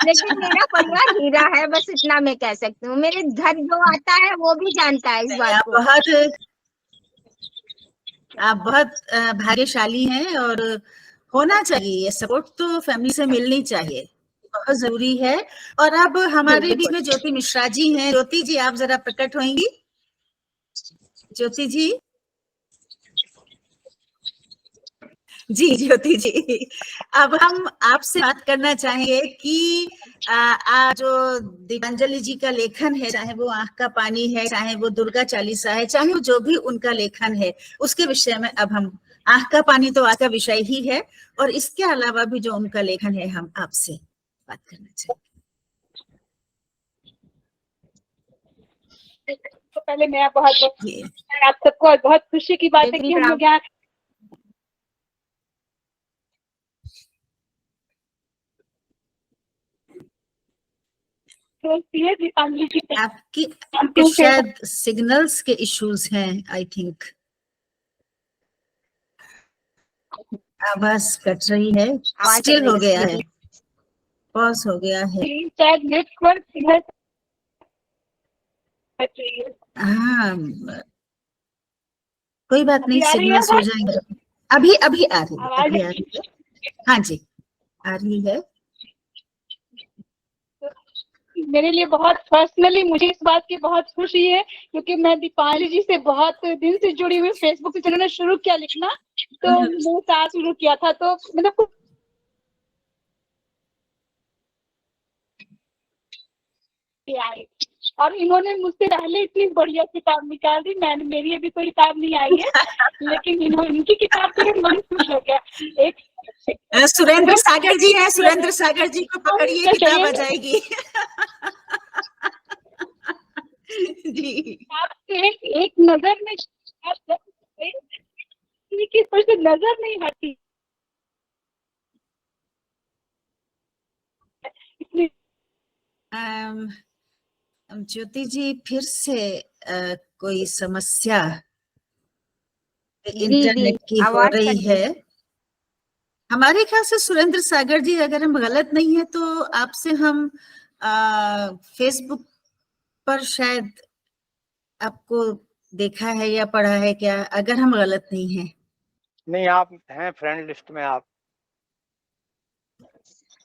लेकिन मेरा परिवार हीरा है, बस इतना मैं कह सकती हूँ। मेरे घर जो आता है वो भी जानता है इस बात को। आप बहुत भाग्यशाली हैं और होना चाहिए, ये सपोर्ट तो फैमिली से मिलनी चाहिए, बहुत जरूरी है। और अब हमारे बीच में ज्योति मिश्रा जी हैं। ज्योति जी, आप जरा प्रकट होंगी। ज्योति जी, जी ज्योति जी, अब हम आपसे बात करना चाहेंगे कि जो दीपांजलि जी का लेखन है, चाहे वो आंख का पानी है, चाहे वो दुर्गा चालीसा है, चाहे वो जो भी उनका लेखन है, उसके विषय में अब हम, आंख का पानी तो आज का विषय ही है, और इसके अलावा भी जो उनका लेखन है, हम आपसे बात करना चाहेंगे। तो पहले मैं आप सबको बहुत खुशी की बात है कि हम लोग यहाँ आपकी शायद सिग्नल्स के इश्यूज हैं, आई थिंक आवाज कट रही है, स्टिल हो गया है, पॉज हो गया है। शायद नेटवर्क हाँ, कोई बात नहीं, सिग्नल्स हो जाएंगे। अभी अभी आ रही है। हाँ जी, आ रही है। मेरे लिए बहुत पर्सनली मुझे इस बात की बहुत खुशी है, क्योंकि मैं दीपांजलि जी से बहुत दिन से जुड़ी हुई, फेसबुक पे जिन्होंने शुरू किया लिखना, तो मेरे साथ शुरू किया था, तो मतलब और इन्होंने मुझसे पहले इतनी बढ़िया किताब निकाल दी, मेरी अभी कोई किताब नहीं आई है, लेकिन इनकी किताब से मन खुश हो गया। एक सुरेंद्र सागर जी हैं, सुरेंद्र सागर जी को पकड़िए, किताब आ जाएगी। जी, आपसे एक नजर में किस पर से नजर नहीं हटती, ज्योति जी फिर से कोई समस्या जी इंटरनेट की हो आवाज रही कट है। गई। हमारे ख्याल से सुरेंद्र सागर जी, अगर हम गलत नहीं है तो आपसे हम फेसबुक पर शायद आपको देखा है या पढ़ा है क्या, अगर हम गलत नहीं है। नहीं, आप हैं फ्रेंड लिस्ट में आप।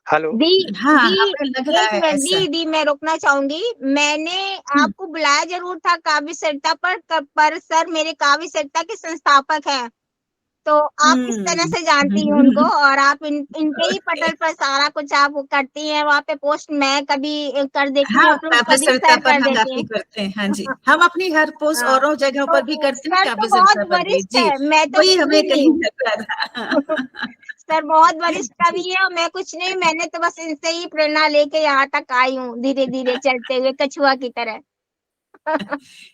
हेलो। दी हाँ, दी हमें लग रहा एक है मिनट ऐसा। दी मैं रोकना चाहूंगी। मैंने आपको बुलाया जरूर था काव्य सरिता पर सर मेरे काव्य सरिता के संस्थापक हैं, तो आप किस तरह से जानती हैं उनको, और आप इनके ही पटल पर सारा कुछ आप वो करती हैं, वहाँ पे पोस्ट मैं कभी कर देती हूँ हाँ, अपलोड, काव्य कभी सरिता सर पर कर हम देते काफी हैं। करते हैं। हाँ जी, हम अपनी हर पोस्ट हाँ, औरों जगहों पर भी तो करते हैं, सर तो काव्य बहुत सरिता पर भी। वरिष्ठ जी, है, मैं तो वही कुछ हमें भी कहीं नहीं। लग रहा था। सर बहुत वरिष्ठ जी, कवि है और मैं कुछ नहीं, मैंने तो बस इनसे ही प्रेरणा लेके यहाँ तक आई हूँ, धीरे धीरे चलते हुए कछुआ की तरह।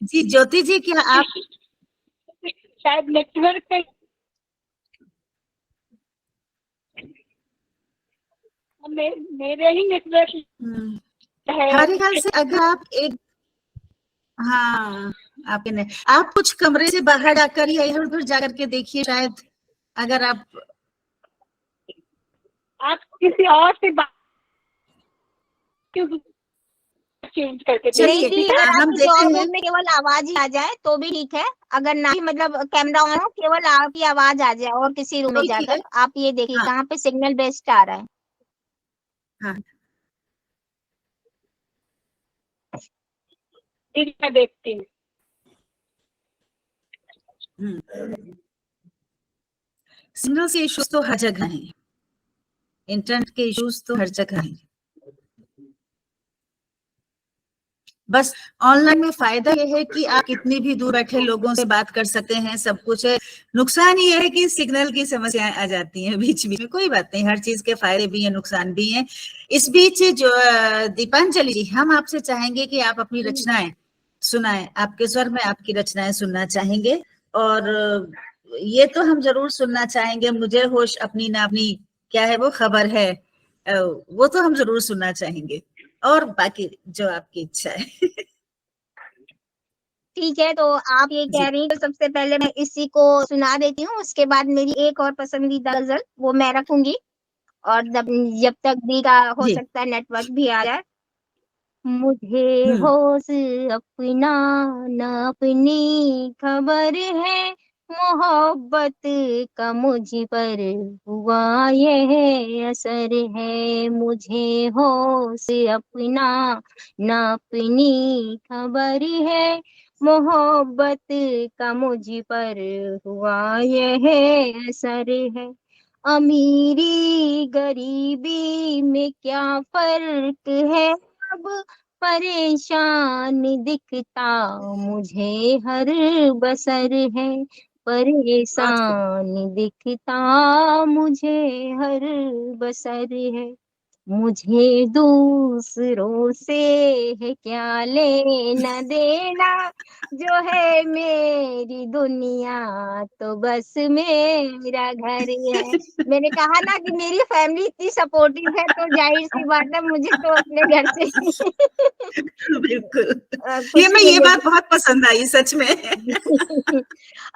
जी ज्योति जी, क्या आप शायद नेटवर्क का मेरे ही नेटवर्क है। हमारे ख्याल से अगर आप एक, हाँ आपके नहीं, आप कुछ कमरे से बाहर जाकर या इधर उधर जाकर के देखिए, शायद अगर आप किसी और से बात चेंज करके नहीं चलिए, देखिए, दी, ठीक है। अगर हम आपके देते जॉब हैं। रूम में केवल आवाज ही आ जाए तो भी ठीक है, अगर ना ही मतलब कैमरा ऑन हो, केवल आपकी आवाज आ जाए और किसी रूम तो में ठीक है। जाकर आप ये देखिए हाँ कहाँ पे सिग्नल बेस्ट आ रहा है। हाँ। ठीक है, देखती हूँ। सिग्नल के इश्यूज तो हर जगह हैं, इंटरनेट के इश्यूज तो हर जगह हैं। बस ऑनलाइन में फायदा यह है कि आप कितनी भी दूर बैठे लोगों से बात कर सकते हैं, सब कुछ है। नुकसान ये है कि सिग्नल की समस्याएं आ जाती हैं बीच बीच में, कोई बात नहीं, हर चीज के फायदे भी हैं, नुकसान भी हैं। इस बीच जो दीपांजलि जी, हम आपसे चाहेंगे कि आप अपनी रचनाएं सुनाएं, आपके स्वर में आपकी रचनाएं सुनना चाहेंगे। और ये तो हम जरूर सुनना चाहेंगे, मुझे होश अपनी ना अपनी क्या है वो खबर है, वो तो हम जरूर सुनना चाहेंगे, और बाकी जो आपकी इच्छा है। ठीक है, तो आप ये कह जी रही हैं, तो सबसे पहले मैं इसी को सुना देती हूँ, उसके बाद मेरी एक और पसंदीदा गजल वो मैं रखूंगी, और जब तक दी का हो जी। सकता है नेटवर्क भी आ जाए। मुझे हम्म। होश अपना न अपनी खबर है, मोहब्बत का मुझ पर हुआ यह असर है। मुझे होश अपना न अपनी खबर है, मोहब्बत का मुझ पर हुआ यह असर है। अमीरी गरीबी में क्या फर्क है अब, परेशान दिखता मुझे हर बसर है। बहुत खूब। परेशान दिखता मुझे हर बसर है। मुझे दूसरों से है क्या लेना देना, जो है मेरी दुनिया तो बस मेरा घर है। मैंने कहा ना कि मेरी फैमिली इतनी सपोर्टिव है, तो जाहिर सी बात है मुझे तो अपने घर से बिल्कुल, खुशी ये बात मिलेगी। बहुत पसंद आई सच में।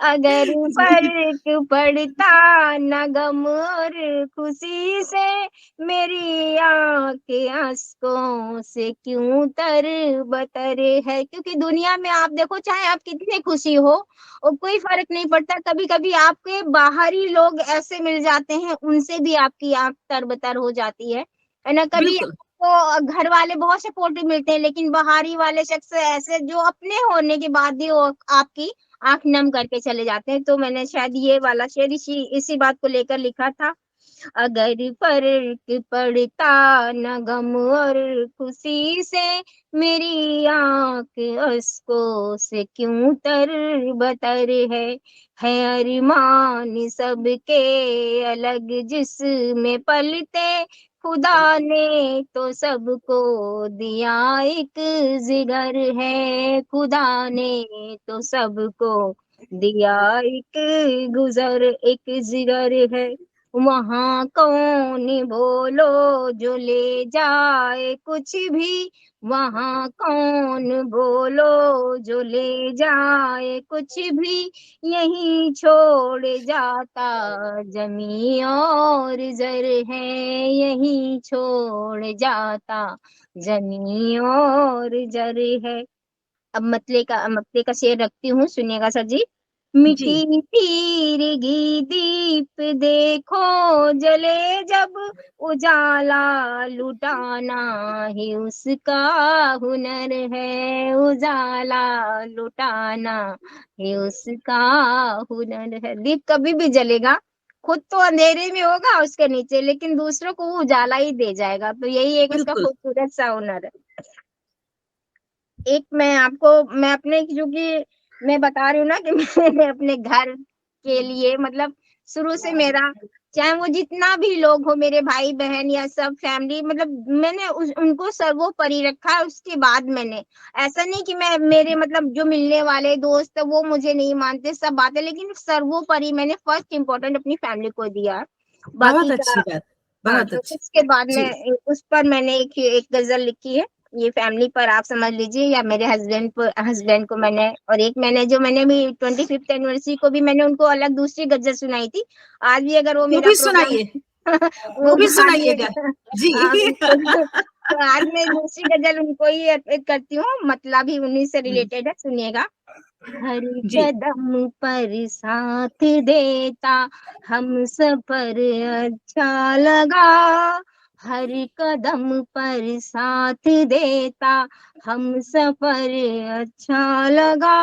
अगर जी फर्क पड़ता न गम और खुशी से, मेरी आंखें आंसुओं से क्यों तर बतर है। क्योंकि दुनिया में आप देखो, चाहे आप कितने खुशी हो और कोई फर्क नहीं पड़ता, कभी कभी आपके बाहरी लोग ऐसे मिल जाते हैं, उनसे भी आपकी आंख तरबतर हो जाती है ना। कभी बिल्कुल। तो घर वाले बहुत सपोर्टिव मिलते हैं, लेकिन बाहरी वाले शख्स ऐसे जो अपने होने के बाद भी वो आपकी आंख नम करके चले जाते हैं। तो मैंने शायद ये वाला शेर इसी बात को लेकर लिखा था। अगर फर्क पड़ता न गम और खुशी से, मेरी आंख अश्कों से क्यों तर बतर है अरमान सबके अलग जिसमें पलते, खुदा ने तो सबको दिया एक जिगर है। खुदा ने तो सबको दिया एक जिगर है। वहाँ कौन बोलो जो ले जाए कुछ भी, वहाँ कौन बोलो जो ले जाए कुछ भी, यही छोड़ जाता जमी और जर है, यही छोड़ जाता जमी और जर है। अब मतले का शेर रखती हूँ, सुनिएगा सर जी। मिट्टी तीरगी दीप देखो जले जब, उजाला लुटाना ही उसका हुनर है, उजाला लुटाना ही उसका हुनर है। दीप कभी भी जलेगा, खुद तो अंधेरे में होगा उसके नीचे, लेकिन दूसरों को वो उजाला ही दे जाएगा। तो यही एक उसका बिल्कुल। खूबसूरत सा हुनर है। एक मैं अपने, क्योंकि मैं बता रही हूँ ना कि मैंने अपने घर के लिए, मतलब शुरू से मेरा, चाहे वो जितना भी लोग हो, मेरे भाई बहन या सब फैमिली, मतलब मैंने उनको सर्वोपरि रखा है। उसके बाद मैंने, ऐसा नहीं कि मैं, मेरे मतलब जो मिलने वाले दोस्त वो मुझे नहीं मानते, सब बातें, लेकिन सर्वोपरि मैंने फर्स्ट इम्पोर्टेंट अपनी फैमिली को दिया है। बहुत बाकी अच्छी का, बात, हाँ, बहुत तो अच्छी। उसके बाद जी, में उस पर मैंने एक गजल लिखी है, ये फैमिली पर आप समझ लीजिए, या मेरे हस्बैंड को मैंने, और एक मैंने भी 25th एनिवर्सरी को भी मैंने उनको अलग दूसरी गजल सुनाई थी। आज भी अगर वो वो मेरा भी प्रोग्राम सुनाइए, वो वो भी आज भी सुनाइएगा। जी। हाँ बिल्कुल। तो आज मैं दूसरी गजल उनको ही अर्पित करती हूँ, मतलब ही उन्हीं से रिलेटेड है, सुनिएगा। हर जी। कदम पर साथ देता हम सफर अच्छा लगा, हर कदम पर साथ देता हम सफर अच्छा लगा,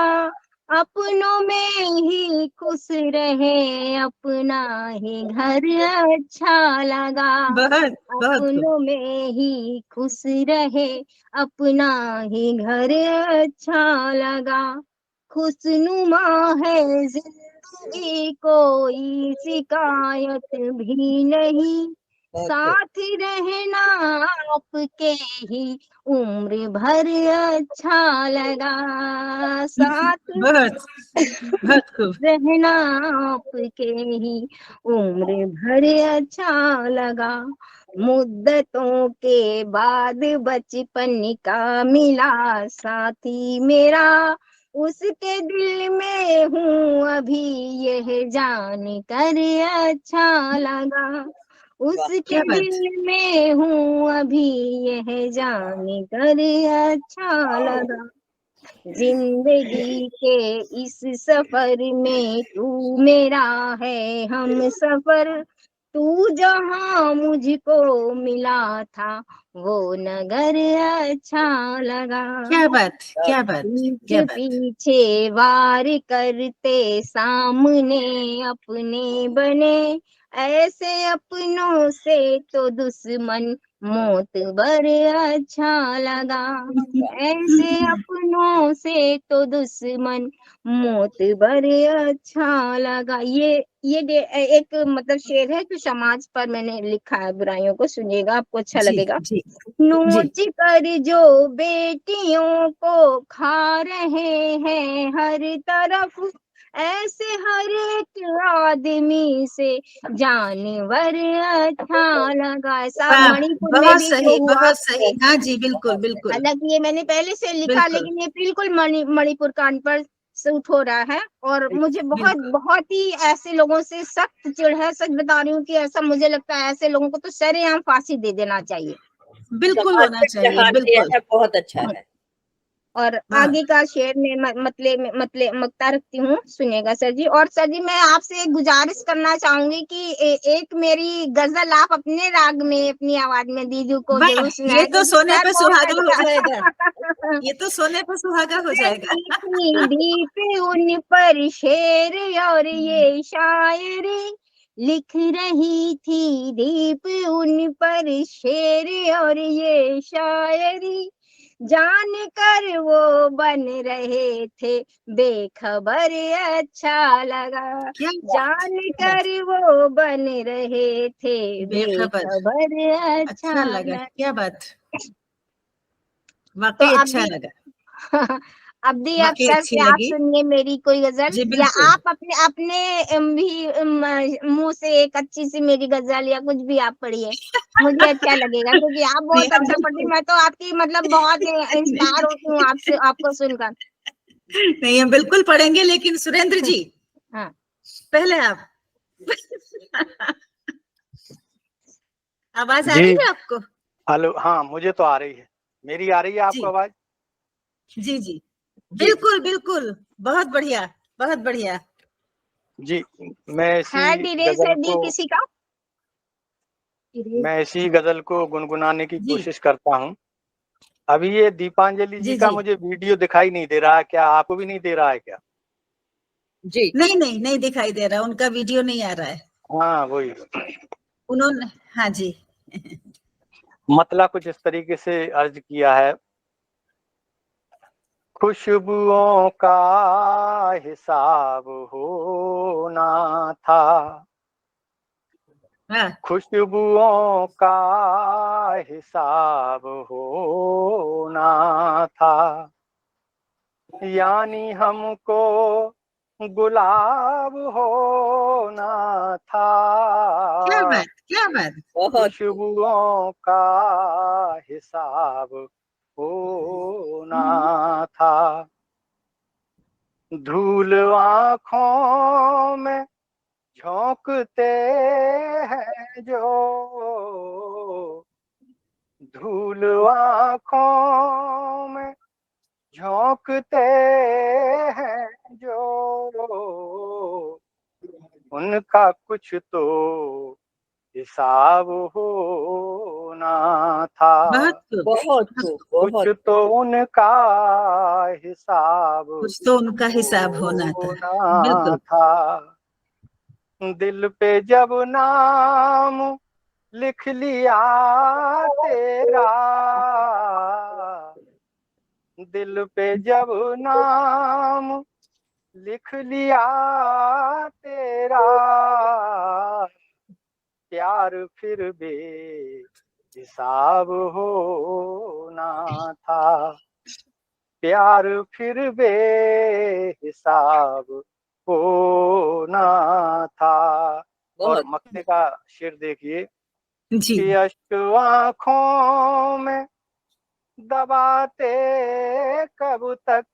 अपनों में ही खुश रहे अपना ही घर अच्छा लगा, बहुत बहुत खूब। अपनों में ही खुश रहे अपना ही घर अच्छा लगा, खुशनुमा है जिंदगी कोई शिकायत भी नहीं, साथ रहना आपके ही उम्र भर अच्छा लगा, साथ बहुत बहुत खूब। रहना आपके ही उम्र भर अच्छा लगा, मुद्दतों के बाद बचपन का मिला साथी मेरा, उसके दिल में हूँ अभी यह जान कर अच्छा लगा, उसके क्या बात। दिल में हूँ अभी यह जान कर अच्छा लगा, जिंदगी के इस सफर में तू मेरा है हम सफर, तू जहाँ मुझको मिला था वो नगर अच्छा लगा, क्या बात, क्या बात, क्या पीछे बात। पीछे वार करते सामने अपने बने, ऐसे अपनों से तो दुश्मन मौत बर अच्छा लगा, ऐसे अपनों से तो दुश्मन मौत बर अच्छा लगा। एक मतलब शेर है जो समाज पर मैंने लिखा है, बुराइयों को, सुनिएगा आपको अच्छा जी लगेगा। जी जी। नोच कर जो बेटियों को खा रहे हैं हर तरफ, ऐसे हर एक आदमी से जानवर अच्छा लगा। ऐसा वाह, मणिपुर में बहुत भी जो सही, हुआ, बहुत सही। हाँ जी, बिल्कुल बिल्कुल हालांकि ये मैंने पहले से लिखा, बिल्कुल लेकिन ये बिल्कुल मणिपुर कांड पर सूट हो रहा है, और मुझे बहुत बिल्कुल। बहुत ही ऐसे लोगों से सख्त चिढ़ है, सच बता रही हूँ कि ऐसा मुझे लगता है ऐसे लोगों को तो सरेआम फांसी दे देना चाहिए। बिल्कुल समाज होना पे चाहिए, जहाँ दिया बिल्कुल। है बहुत अच्छा है। और हाँ आगे का शेर में मतले मक्ता रखती हूँ, सुनिएगा सर जी। और सर जी मैं आपसे एक गुजारिश करना चाहूंगी कि एक मेरी गजल आप अपने राग में अपनी आवाज में दीदी को वाह, जरूर ये सुनाए, तो क्योंकि सोने सर पे बहुत सुहागा हो जाएगा, अच्छा ये तो सोने पे सुहागा हो जाएगा। मीठी उन पर शेर और ये शायरी लिख रही थी, दीप उन पर शेर और ये शायरी जान कर वो बन रहे थे बेखबर अच्छा लगा, क्या बात, जान क्या बात। कर वो बन रहे थे बेखबर, बेखबर अच्छा अच्छा लगा, लगा। क्या बात, तो वाकई अच्छा अभी लगा। अब्दी वाकई अख्तर अच्छी से आप लगी। सुनिए मेरी कोई गजल, जी या बिल्कुल। आप अपने अपने भी मुंह से एक अच्छी सी मेरी गजल या कुछ भी आप पढ़िए, मुझे अच्छा लगेगा, क्योंकि आप नहीं बहुत हम अच्छा पढ़ती, मैं तो आपकी मतलब बहुत इंस्पायर होती हूँ आपसे, आपको सुनकर। नहीं हम बिल्कुल पढ़ेंगे, लेकिन सुरेंद्र जी हाँ पहले आप आवाज आ जी रही है आपको? हेलो, हाँ मुझे तो आ रही है। मेरी आ रही है आपको जी आवाज? जी जी जी बिल्कुल बिल्कुल, बहुत बढ़िया बहुत बढ़िया। जी, मैं है इसी डिरेस है गजल दी को किसी का? मैं इसी गजल को गुनगुनाने की जी कोशिश करता हूँ। अभी ये दीपांजलि जी जी का जी मुझे वीडियो दिखाई नहीं दे रहा है, क्या आपको भी नहीं दे रहा है क्या? जी नहीं नहीं नहीं दिखाई दे रहा, उनका वीडियो नहीं आ रहा है। हाँ वही। उन्होंने, हाँ जी मतलब कुछ इस तरीके से अर्ज किया है। खुशबुओं का हिसाब होना था, हाँ खुशबुओं का हिसाब होना था, यानी हमको गुलाब होना था, क्या बात क्या बात। बहुत खुशबुओं का हिसाब होना था, धूल आँखों में झोंकते हैं जो, धूल आँखों में झोंकते हैं जो, उनका कुछ तो हिसाब होना था, बहुत खूब। बहुत खूब कुछ बहुत तो उनका हिसाब कुछ तो उनका हिसाब होना था। होना बिल्कुल। था, दिल पे जब नाम लिख लिया तेरा, दिल पे जब नाम लिख लिया तेरा, प्यार फिर बेहिसाब होना था, प्यार फिर बेहिसाब होना था। और बहुत मक्ते का शेर देखिए जी कि अश्क आँखों में दबाते कब तक,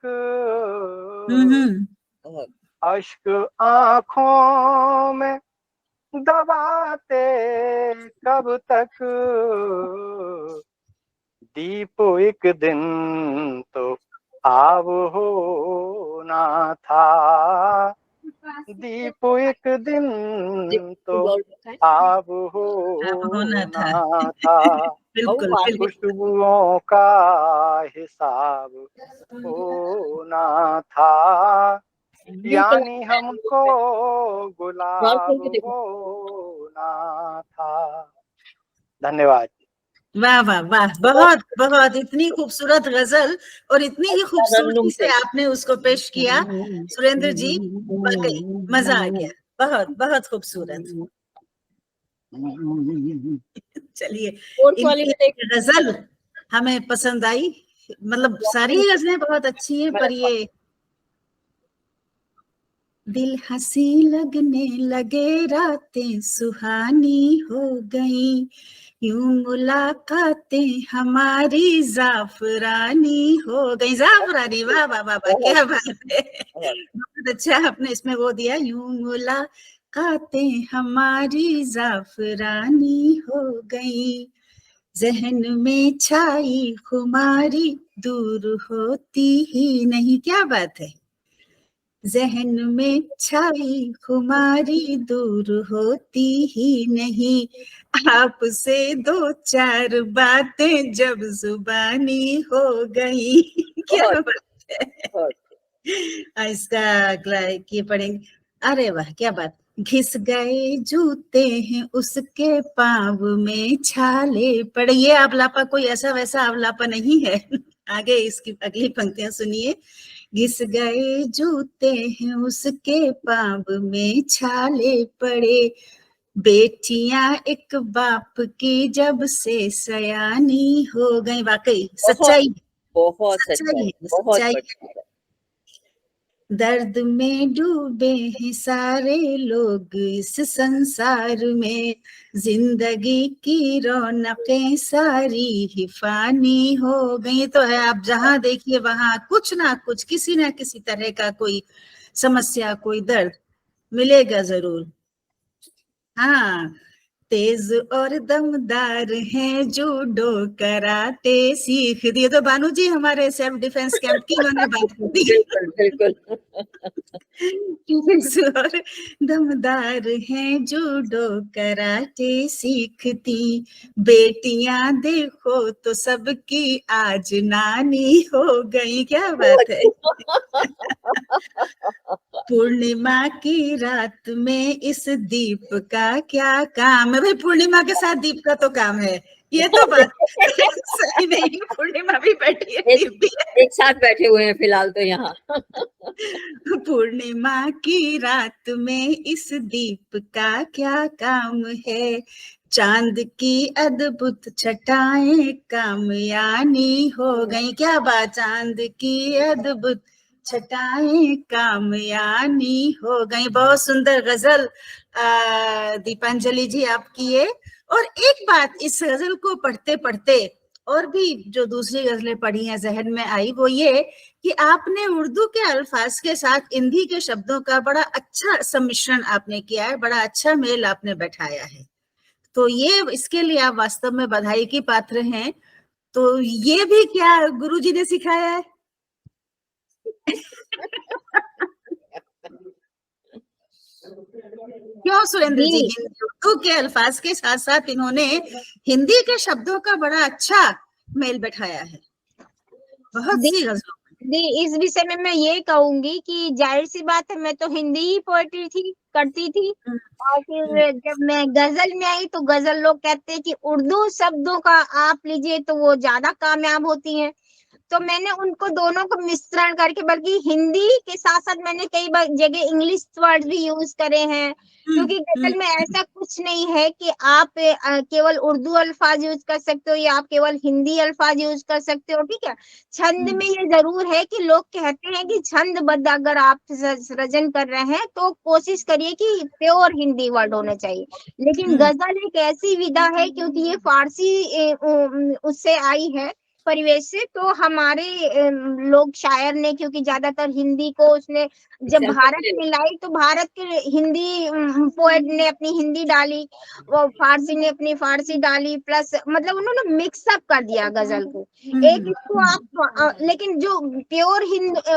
बहुत अश्क आँखों में दबाते कब तक, दीप एक दिन तो आव होना था, दीप एक दिन जी तो बोल रखा है आव अब होना था। होना था, बिल्कुल बहुत बिल्कुल। खुशबुओं का हिसाब होना था, ब्लू कलर यानी हमको रॉल गुलाब खोल के देखो होना था। धन्यवाद। वाह वाह वाह, बहुत बहुत, इतनी खूबसूरत गजल और इतनी ही तरन्नुम खूबसूरती से से आपने उसको पेश किया सुरेंद्र जी, वाकई मजा आ गया, बहुत बहुत खूबसूरत। चलिए, फोर्थ वाली इनकी में देख गजल हमें पसंद आई, मतलब सारी ही गजलें बहुत अच्छी हैं, पर ये दिल हंसी लगने लगे रातें सुहानी हो गई, यूं मुलाकातें हमारी जाफरानी हो गई। जाफरानी, वाह वाह वाह वाह, क्या बात है, बहुत अच्छा आपने इसमें वो दिया, यूं मुलाकातें हमारी जाफरानी हो गई, जहन में छाई खुमारी दूर होती ही नहीं। क्या बात है, जहन में छाई खुमारी दूर होती ही नहीं, आपसे दो चार बातें जब जुबानी हो गई। क्या बहुत बात है, बहुत इसका अगला ये पढ़ेंगे। अरे वाह क्या बात, घिस गए जूते हैं उसके पाँव में छाले पड़े, ये आवलापा कोई ऐसा वैसा आवलापा नहीं है। आगे इसकी अगली पंक्तियां सुनिए, घिस गए जूते हैं उसके पाँव में छाले पड़े, बेटियां एक बाप की जब से सयानी हो गई। वाकई बहुत सच्चाई, बहुत सच्चाई सच्चाई है, बहुत सच्चाई है। बढ़िया दर्द में डूबे हैं सारे लोग इस संसार में, जिंदगी की रौनकें सारी ही फानी हो गई। तो है, आप जहां देखिए वहां कुछ ना कुछ, किसी ना किसी तरह का कोई समस्या, कोई दर्द मिलेगा जरूर। हाँ, तेज और दमदार हैं, जूडो कराटे सीख दिए। तो बानू जी हमारे सेल्फ डिफेंस कैंप की उन्होंने बात कर दी। बिल्कुल बिल्कुल। तेज और दमदार हैं, जूडो कराटे सीखती बेटियां देखो तो सबकी आज नानी हो गई। क्या बात है। पूर्णिमा की रात में इस दीप का क्या काम है। भाई पूर्णिमा के साथ दीप का तो काम है, ये तो बात सही नहीं। पूर्णिमा भी बैठी है, दीप भी है। एक साथ बैठे हुए हैं फिलहाल तो यहाँ। पूर्णिमा की रात में इस दीप का क्या काम है, चांद की अद्भुत छटाएं कामयानी हो गई। क्या बात, चांद की अद्भुत छटाएं कामयानी हो गई। बहुत सुंदर गजल दीपांजलि जी आपकी है। और एक बात इस गजल को पढ़ते पढ़ते और भी जो दूसरी गजलें पढ़ी हैं जहन में आई, वो ये कि आपने उर्दू के अल्फाज के साथ हिंदी के शब्दों का बड़ा अच्छा सम्मिश्रण आपने किया है, बड़ा अच्छा मेल आपने बैठाया है। तो ये इसके लिए आप वास्तव में बधाई की पात्र हैं। तो ये भी क्या गुरुजी ने सिखाया है? क्यों सुरेंद्र जी, उर्दू के अल्फाज के साथ साथ इन्होंने हिंदी के शब्दों का बड़ा अच्छा मेल बैठाया है बहुत सी गजलों में। इस विषय में मैं ये कहूंगी कि जाहिर सी बात है, मैं तो हिंदी ही पोएट्री करती थी, और फिर जब मैं गजल में आई तो गजल लोग कहते हैं कि उर्दू शब्दों का आप लीजिए तो वो ज्यादा कामयाब होती हैं। तो मैंने उनको दोनों को मिश्रण करके, बल्कि हिंदी के साथ साथ मैंने कई जगह इंग्लिश वर्ड भी यूज करे हैं, क्योंकि गजल में ऐसा कुछ नहीं है कि आप केवल उर्दू अल्फाज यूज कर सकते हो या आप केवल हिंदी अल्फाज यूज कर सकते हो। ठीक है, छंद में ये जरूर है कि लोग कहते हैं कि छंदबद्ध अगर आप सृजन कर रहे हैं तो कोशिश करिए कि प्योर हिंदी वर्ड होने चाहिए। लेकिन गजल एक ऐसी विधा है, क्योंकि ये फारसी उससे आई है परिवेश से, तो हमारे लोग शायर ने, क्योंकि ज्यादातर हिंदी को उसने जब भारत में लाई तो भारत के हिंदी पोएट ने अपनी हिंदी डाली, वो फारसी ने अपनी फारसी डाली, प्लस मतलब उन्होंने मिक्सअप कर दिया गजल को। एक इसको आप लेकिन जो प्योर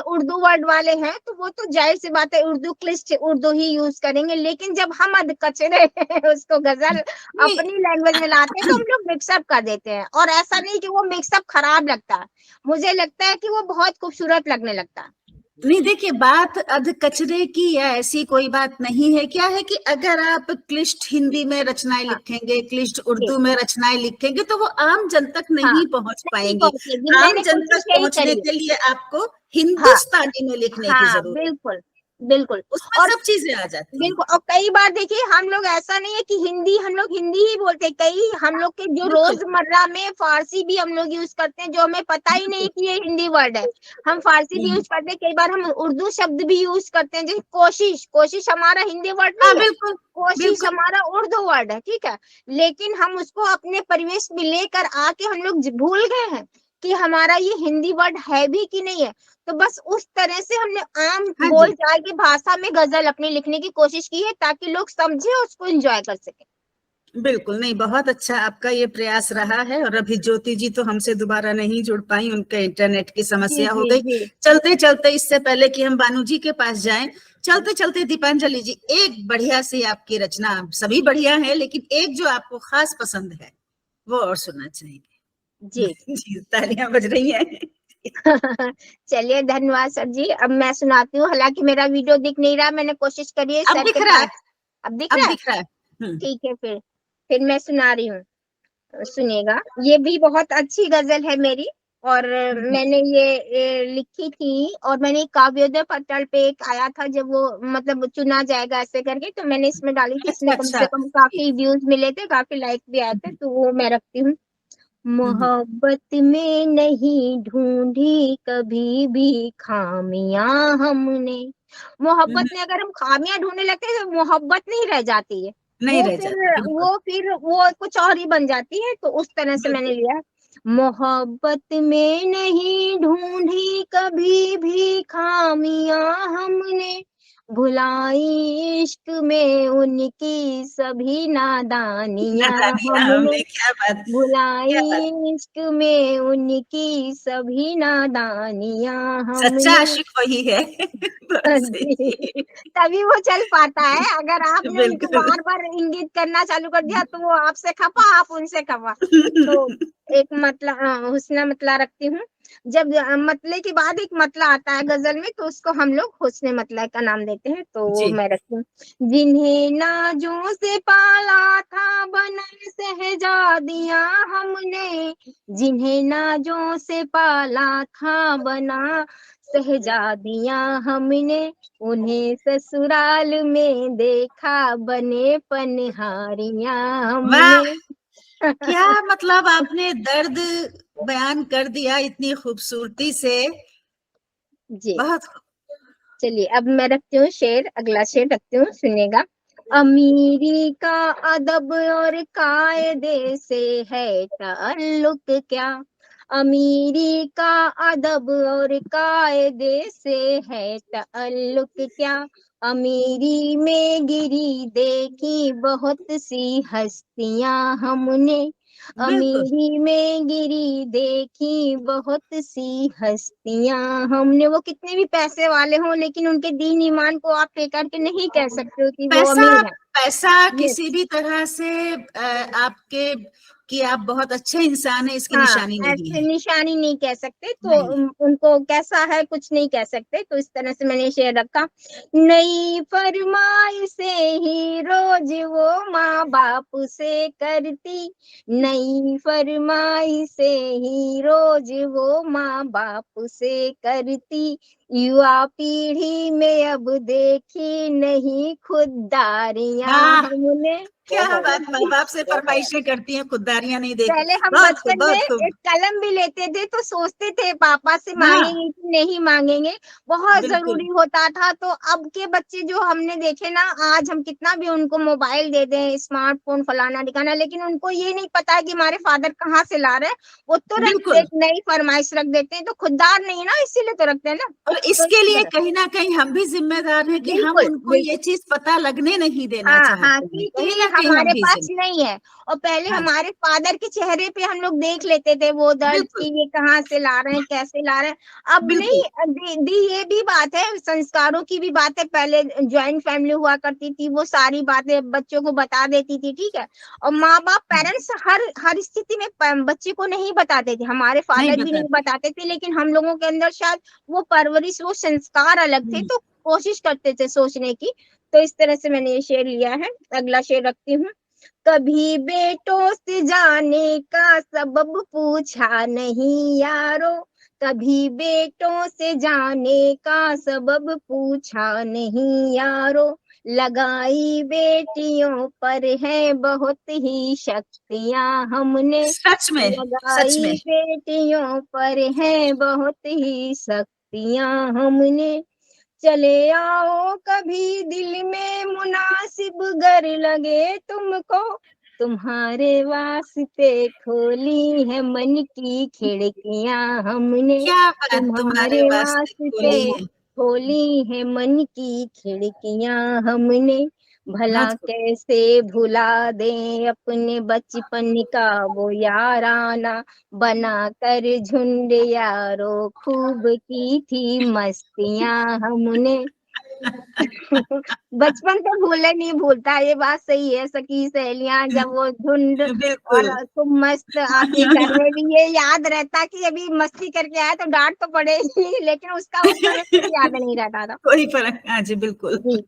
उर्दू वर्ड वाले हैं तो वो तो जाहिर सी बात है उर्दू क्लिष्ट उर्दू ही यूज करेंगे। लेकिन जब हम अध कचरे उसको गजल अपनी लैंग्वेज में लाते हैं तो हम लोग मिक्सअप कर देते हैं, और ऐसा नहीं कि वो मिक्सअप खराब लगता है, मुझे लगता है कि वो बहुत खूबसूरत लगने लगता है। नहीं, देखिए बात अध कचरे की या ऐसी कोई बात नहीं है। क्या है कि अगर आप क्लिष्ट हिंदी में रचनाएं लिखेंगे, क्लिष्ट उर्दू में रचनाएं लिखेंगे तो वो आम जन तक नहीं पहुंच पाएंगी। आम जन तक पहुंचने के लिए आपको हिंदुस्तानी में लिखने की जरूरत। बिल्कुल बिल्कुल, उसमें सब चीजें आ जाती हैं। बिल्कुल। और कई बार देखिए हम लोग ऐसा नहीं है कि हम लोग हिंदी ही बोलते हैं, कई हम लोग के जो रोजमर्रा में फारसी भी हम लोग यूज करते हैं, जो हमें पता ही नहीं कि ये हिंदी वर्ड है, हम फारसी भी यूज करते हैं। कई बार हम उर्दू शब्द भी यूज करते हैं, जैसे कोशिश हमारा हिंदी वर्ड नहीं है, कोशिश हमारा उर्दू वर्ड है। ठीक है, लेकिन हम उसको अपने परिवेश में लेकर आके हम लोग भूल गए हैं कि हमारा ये हिंदी वर्ड है भी कि नहीं है। तो बस उस तरह से हमने आम बोलचाल की भाषा में गजल अपनी लिखने की कोशिश की है, ताकि लोग समझे और उसको एंजॉय कर सके। बिल्कुल, नहीं बहुत अच्छा आपका ये प्रयास रहा है। और अभी ज्योति जी तो हमसे दोबारा नहीं जुड़ पाई, उनके इंटरनेट की समस्या हो गई। चलते चलते, इससे पहले कि हम बानू जी के पास जाएं, चलते चलते दीपांजलि जी एक बढ़िया सी आपकी रचना, सभी बढ़िया है लेकिन एक जो आपको खास पसंद है वो और सुनना चाहेंगे। जी तालियां बज रही हैं। चलिए धन्यवाद सर जी। अब मैं सुनाती हूँ, हालांकि मेरा वीडियो दिख नहीं रहा, मैंने कोशिश करी है। अब दिख रहा है, अब दिख रहा है। ठीक है, फिर मैं सुना रही हूँ, सुनिएगा। ये भी बहुत अच्छी गजल है मेरी, और मैंने ये लिखी थी, और मैंने काव्योदय पटल पे एक आया था जब वो मतलब चुना जाएगा ऐसे करके, तो मैंने इसमें डाली थी। इसमें कम से कम काफी व्यूज मिले थे, काफी लाइक भी आए थे, तो वो मैं रखती हूँ। मोहब्बत में नहीं ढूंढी कभी भी खामियां हमने। मोहब्बत में अगर हम खामियां ढूंढने लगते हैं तो मोहब्बत नहीं रह जाती है, नहीं रह जाती, बिल्कुल। वो कुछ और ही बन जाती है। तो उस तरह से मैंने लिया है, मोहब्बत में नहीं ढूंढी कभी भी खामियां हमने, भुलाई इश्क में उनकी सभी नादानियां नादानियां हमने, हमने, क्या बात, क्या बात। भुलाई इश्क में उनकी सभी नादानियां सच्चा हमने। आशिक वही है। बहुत सही। जी, तभी वो चल पाता है। अगर आपने उनको बिल्कुल। बार बार इंगित करना चालू कर दिया तो वो आपसे खफा, आप उनसे खफा। तो एक मतला, हुस्न मतला रखती हूँ। जब मतले के बाद एक मतला आता है गजल में, तो उसको हम लोग हुस्न मतला का नाम देते हैं। तो वो जी। मैं रखती हूँ। जिन्हें नाजों से पाला था बना शहजादियां हमने, जिन्हें नाजों से पाला था बना शहजादियां हमने, उन्हें ससुराल में देखा बने पनहारियां हमने। वाह, क्या मतलब आपने दर्द बयान कर दिया इतनी खूबसूरती से। जी, बहुत। चलिए अब मैं रखती हूँ शेर, अगला शेर रखती हूँ, सुनिएगा। अमीरी का अदब और कायदे से है ताल्लुक क्या, अमीरी का अदब और कायदे से है ताल्लुक क्या, अमीरी में गिरी देखी बहुत सी हस्तियां हमने, बिल्कुल। अमीरी में गिरी देखी बहुत सी हस्तियां हमने। वो कितने भी पैसे वाले हों, लेकिन उनके दीन ईमान को आप पे करके नहीं कह सकते हो कि वो पैसा, अमीर है। पैसा किसी यस, भी तरह से आपके, कि आप बहुत अच्छे इंसान हैं, इसकी हाँ, निशानी नहीं ऐसे है। निशानी नहीं कह सकते। तो नहीं। उनको कैसा है कुछ नहीं कह सकते। तो इस तरह से मैंने शेर रखा। नई फरमाइश से ही रोज वो माँ बाप से करती, नई फरमाइश से ही रोज वो माँ बाप से करती, युवा पीढ़ी में अब देखी नहीं खुददारियां वाह, हमने। क्या बहुत बात, माँ बाप से बहुत फरमाइशें करती हैं, खुददारियां नहीं देखती। पहले हम बहुत खूब, बचपन में बहुत एक खूब। कलम भी लेते थे तो सोचते थे पापा से हाँ, मांगेंगे कि नहीं मांगेंगे, बहुत बिल्कुल। जरूरी होता था। तो अब के बच्चे जो हमने देखे ना, आज हम कितना भी उनको मोबाइल दे दें, स्मार्टफोन फलाना दिखाना, लेकिन उनको ये नहीं पता है कि हमारे फादर कहाँ से ला रहे हैं। वो तुरंत बिल्कुल। एक नई फरमाइश रख देते हैं। तो खुददार नहीं ना, इसीलिए तो रखते हैं ना। और तो इसके इस लिए तरह, कहीं ना कहीं हम भी जिम्मेदार हैं कि हम बिल्कुल उनको ये बिल्कुल, चीज पता लगने नहीं देना हाँ हाँ, चाहते हैं, कि कहीं ये ना कहीं हम हमारे भी पास जिम्मेदार। नहीं है। और पहले हाँ जी, हमारे फादर के चेहरे पे हम लोग देख लेते थे वो दर्द बिल्कुल। कि ये कहाँ से ला रहे हैं, कैसे ला रहे हैं। अब बिल्कुल। नहीं, दी ये भी बात है, संस्कारों की भी बात है। पहले ज्वाइंट फैमिली हुआ करती थी, वो सारी बातें बच्चों को बता देती थी, ठीक है। और माँ बाप पेरेंट्स हर हर स्थिति में बच्चे को नहीं बताते थे, हमारे नहीं फादर भी नहीं बताते। बताते थे, लेकिन हम लोगों के अंदर शायद वो परवरिश, वो संस्कार अलग थे, हम्म। तो कोशिश करते थे सोचने की। तो इस तरह से मैंने ये शेर लिया है। अगला शेर रखती हूँ। कभी बेटों से जाने का सबब पूछा नहीं यारो, कभी बेटों से जाने का सबब पूछा नहीं यारो, लगाई बेटियों पर है बहुत ही शक्तियां हमने, सच में, सच में। लगाई बेटियों पर है बहुत ही शक्तियां हमने, चले आओ कभी दिल में मुनासिब गर लगे तुमको, तुम्हारे वास्ते खोली है मन की खिड़कियां हमने, क्या बात, तुम्हारे तुम्हारे वास्ते वास्ते खोली है। खोली है मन की खिड़कियां हमने, भला बहुत खूब। कैसे भुला दें अपने बचपन का वो याराना, बना कर झुंड यारो खूब की थी मस्तियां हमने। बचपन तो भूले नहीं भूलता, ये बात सही है। सखी सहेलियां जब वो झुंड, और बिल्कुल। तुम मस्त आपके घर में भी ये याद रहता कि अभी मस्ती करके आया तो डांट तो पड़ेगी, लेकिन उसका उस समय कुछ याद नहीं रहता था। कोई फर्क, हाँ जी, बिल्कुल। जी,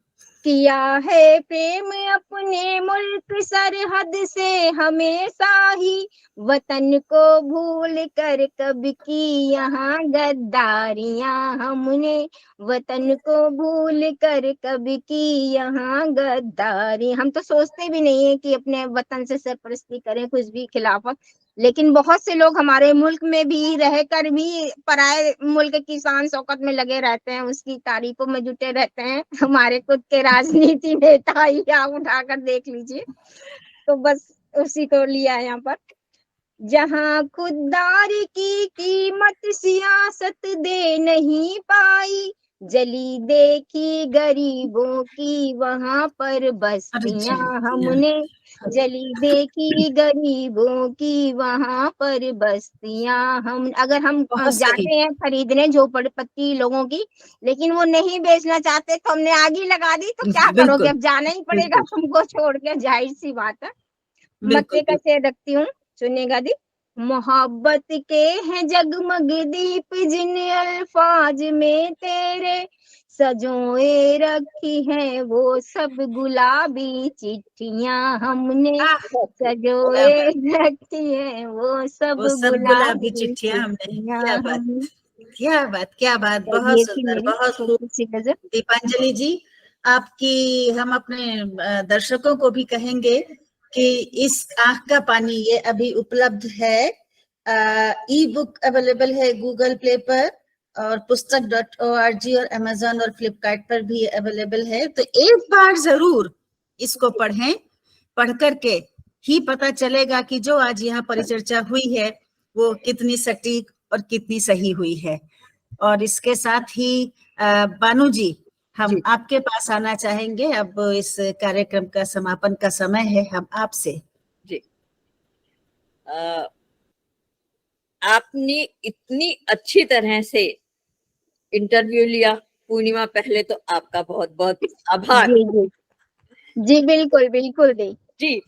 किया है प्रेम अपने मुल्क सरहद से हमेशा ही, वतन को भूल कर कब की यहाँ गद्दारियां हमने, वतन को भूल कर कब की यहाँ गद्दारी। हम तो सोचते भी नहीं है कि अपने वतन से सरपरस्ती करें, कुछ भी खिलाफत। लेकिन बहुत से लोग हमारे मुल्क में भी रहकर भी पराए मुल्क की शान शौकत में लगे रहते हैं, उसकी तारीफों में जुटे रहते हैं। हमारे खुद के राजनीति नेता ही आप उठाकर देख लीजिए, तो बस उसी को लिया है यहाँ पर। जहाँ खुददारी की कीमत सियासत दे नहीं पाई, जली देखी गरीबों की वहां पर बस्तियां हमने, जली देखी गरीबों की वहां पर बस्तियां हम। अगर हम जाते हैं खरीदने झोपड़पट्टी लोगों की, लेकिन वो नहीं बेचना चाहते तो हमने आग ही लगा दी, तो क्या करोगे, अब जाना ही पड़ेगा तुमको छोड़ के, जाहिर सी बात है। मक्के का शेर रखती हूँ, सुनिएगा दी। मोहब्बत के हैं जगमग दीप जिन अल्फाज में तेरे, सजोए रखी हैं वो सब गुलाबी चिट्ठियां हमने, सजोए रखी हैं वो सब गुलाबी चिट्ठियां हमने। क्या बात, बहुत सुंदर, बहुत खूब। दीपांजलि जी, आपकी हम अपने दर्शकों को भी कहेंगे कि इस आँख का पानी ये अभी उपलब्ध है, ई बुक अवेलेबल है गूगल प्ले पर, और पुस्तक.org और अमेज़न और फ्लिपकार्ट पर भी अवेलेबल है। तो एक बार जरूर इसको पढ़ें, पढ़ करके ही पता चलेगा कि जो आज यहाँ परिचर्चा हुई है वो कितनी सटीक और कितनी सही हुई है। और इसके साथ ही बानू जी, हम आपके पास आना चाहेंगे, अब इस कार्यक्रम का समापन का समय है, हम आपसे। जी, आपने इतनी अच्छी तरह से इंटरव्यू लिया पूर्णिमा, पहले तो आपका बहुत बहुत आभार। जी बिल्कुल बिल्कुल जी,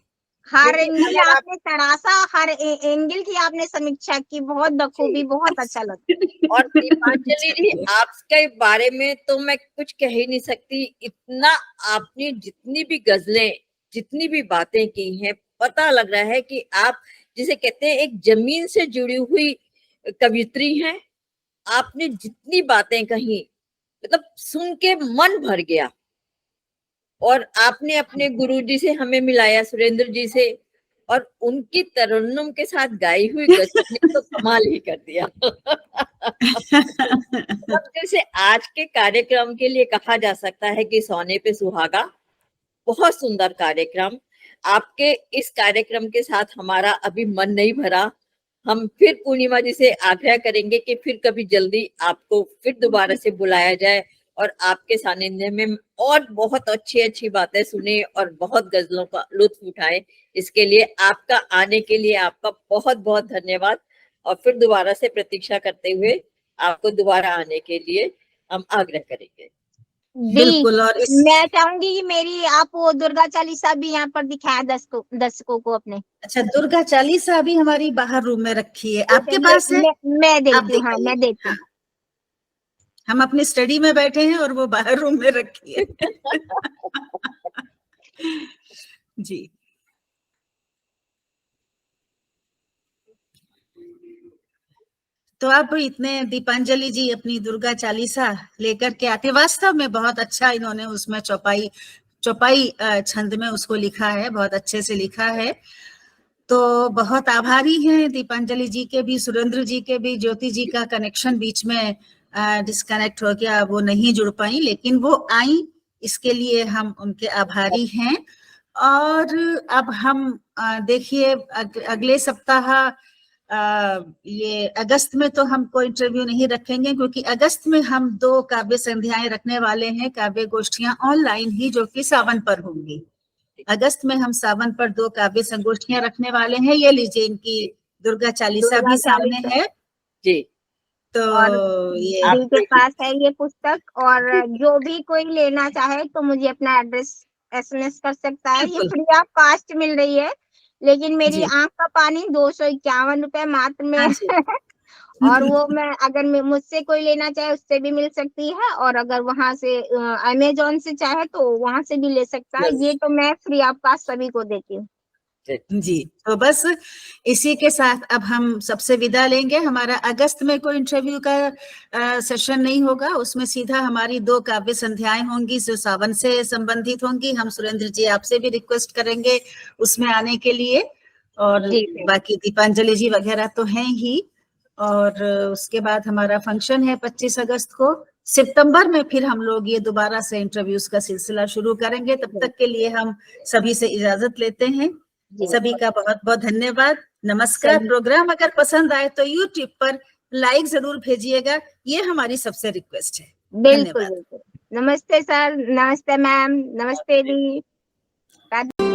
हर एंगल आपने तरासा, हर एंगल की आपने समीक्षा की, बहुत बखूबी, बहुत अच्छा लगा। और दीपांजलि जी, आपके बारे में तो मैं कुछ कह ही नहीं सकती, इतना आपने जितनी भी गजलें, जितनी भी बातें की हैं, पता लग रहा है कि आप जिसे कहते हैं एक जमीन से जुड़ी हुई कवित्री हैं। आपने जितनी बातें कही, मतलब सुन के मन भर गया। और आपने अपने गुरुजी से हमें मिलाया, सुरेंद्र जी से, और उनकी तरन्नुम के साथ गाई हुई गजल ने तो कमाल ही कर दिया। जैसे आज के कार्यक्रम के लिए कहा जा सकता है कि सोने पे सुहागा, बहुत सुंदर कार्यक्रम। आपके इस कार्यक्रम के साथ हमारा अभी मन नहीं भरा, हम फिर पूर्णिमा जी से आग्रह करेंगे कि फिर कभी जल्दी आपको फिर दोबारा से बुलाया जाए और आपके सानिध्य में और बहुत अच्छी अच्छी बातें सुने और बहुत गजलों का लुत्फ उठाए। इसके लिए आपका आने के लिए आपका बहुत बहुत धन्यवाद, और फिर दोबारा से प्रतीक्षा करते हुए आपको दोबारा आने के लिए हम आग्रह करेंगे। बिल्कुल। और मैं चाहूंगी कि मेरी आप वो दुर्गा चालीसा भी यहाँ पर दिखाया दर्शकों को अपने। अच्छा, दुर्गा चालीसा अभी हमारी बाहर रूम में रखी है, आपके पास है? मैं देती हूँ, हाँ मैं देती हूँ। हम अपनी स्टडी में बैठे हैं और वो बाहर रूम में रखी है। जी, तो आप इतने दीपांजलि जी अपनी दुर्गा चालीसा लेकर के आते, वास्तव में बहुत अच्छा इन्होंने उसमें चौपाई छंद में उसको लिखा है, बहुत अच्छे से लिखा है। तो बहुत आभारी हैं दीपांजलि जी के भी, सुरेंद्र जी के भी। ज्योति जी का कनेक्शन बीच में डिस्कनेक्ट हो गया, वो नहीं जुड़ पाई, लेकिन वो आई, इसके लिए हम उनके आभारी हैं। और अब हम देखिए अगले सप्ताह ये अगस्त में तो हम कोई इंटरव्यू नहीं रखेंगे, क्योंकि अगस्त में हम 2 काव्य संध्याएं रखने वाले हैं, काव्य गोष्ठियां ऑनलाइन ही, जो कि सावन पर होंगी। अगस्त में हम सावन पर 2 काव्य संगोष्ठियां रखने वाले हैं। ये लीजिए, इनकी दुर्गा चालीसा भी सामने है जी। तो ये आपके पास है ये पुस्तक, और जो भी कोई लेना चाहे तो मुझे अपना एड्रेस SMS कर सकता है। ये फ्री ऑफ कास्ट मिल रही है, लेकिन मेरी आंख का पानी 251 रुपए मात्र में है। और वो मैं अगर मुझसे कोई लेना चाहे उससे भी मिल सकती है, और अगर वहां से अमेजोन से चाहे तो वहां से भी ले सकता है। ये तो मैं फ्री ऑफ कास्ट सभी को देती हूँ जी। तो बस इसी के साथ अब हम सबसे विदा लेंगे। हमारा अगस्त में कोई इंटरव्यू का सेशन नहीं होगा, उसमें सीधा हमारी 2 काव्य संध्याएं होंगी जो सावन से संबंधित होंगी। हम सुरेंद्र जी आपसे भी रिक्वेस्ट करेंगे उसमें आने के लिए। और जी। बाकी दीपांजलि जी वगैरह तो हैं ही। और उसके बाद हमारा फंक्शन है 25 अगस्त को। सितंबर में फिर हम लोग ये दोबारा से इंटरव्यूज का सिलसिला शुरू करेंगे। तब तक के लिए हम सभी से इजाजत लेते हैं। जी। सभी का बहुत बहुत धन्यवाद, नमस्कार। सभी- प्रोग्राम अगर पसंद आए तो यूट्यूब पर लाइक जरूर भेजिएगा, ये हमारी सबसे रिक्वेस्ट है। बिल्कुल धन्यवाद। बिल्कुल। नमस्ते सर, नमस्ते मैम, नमस्ते दी।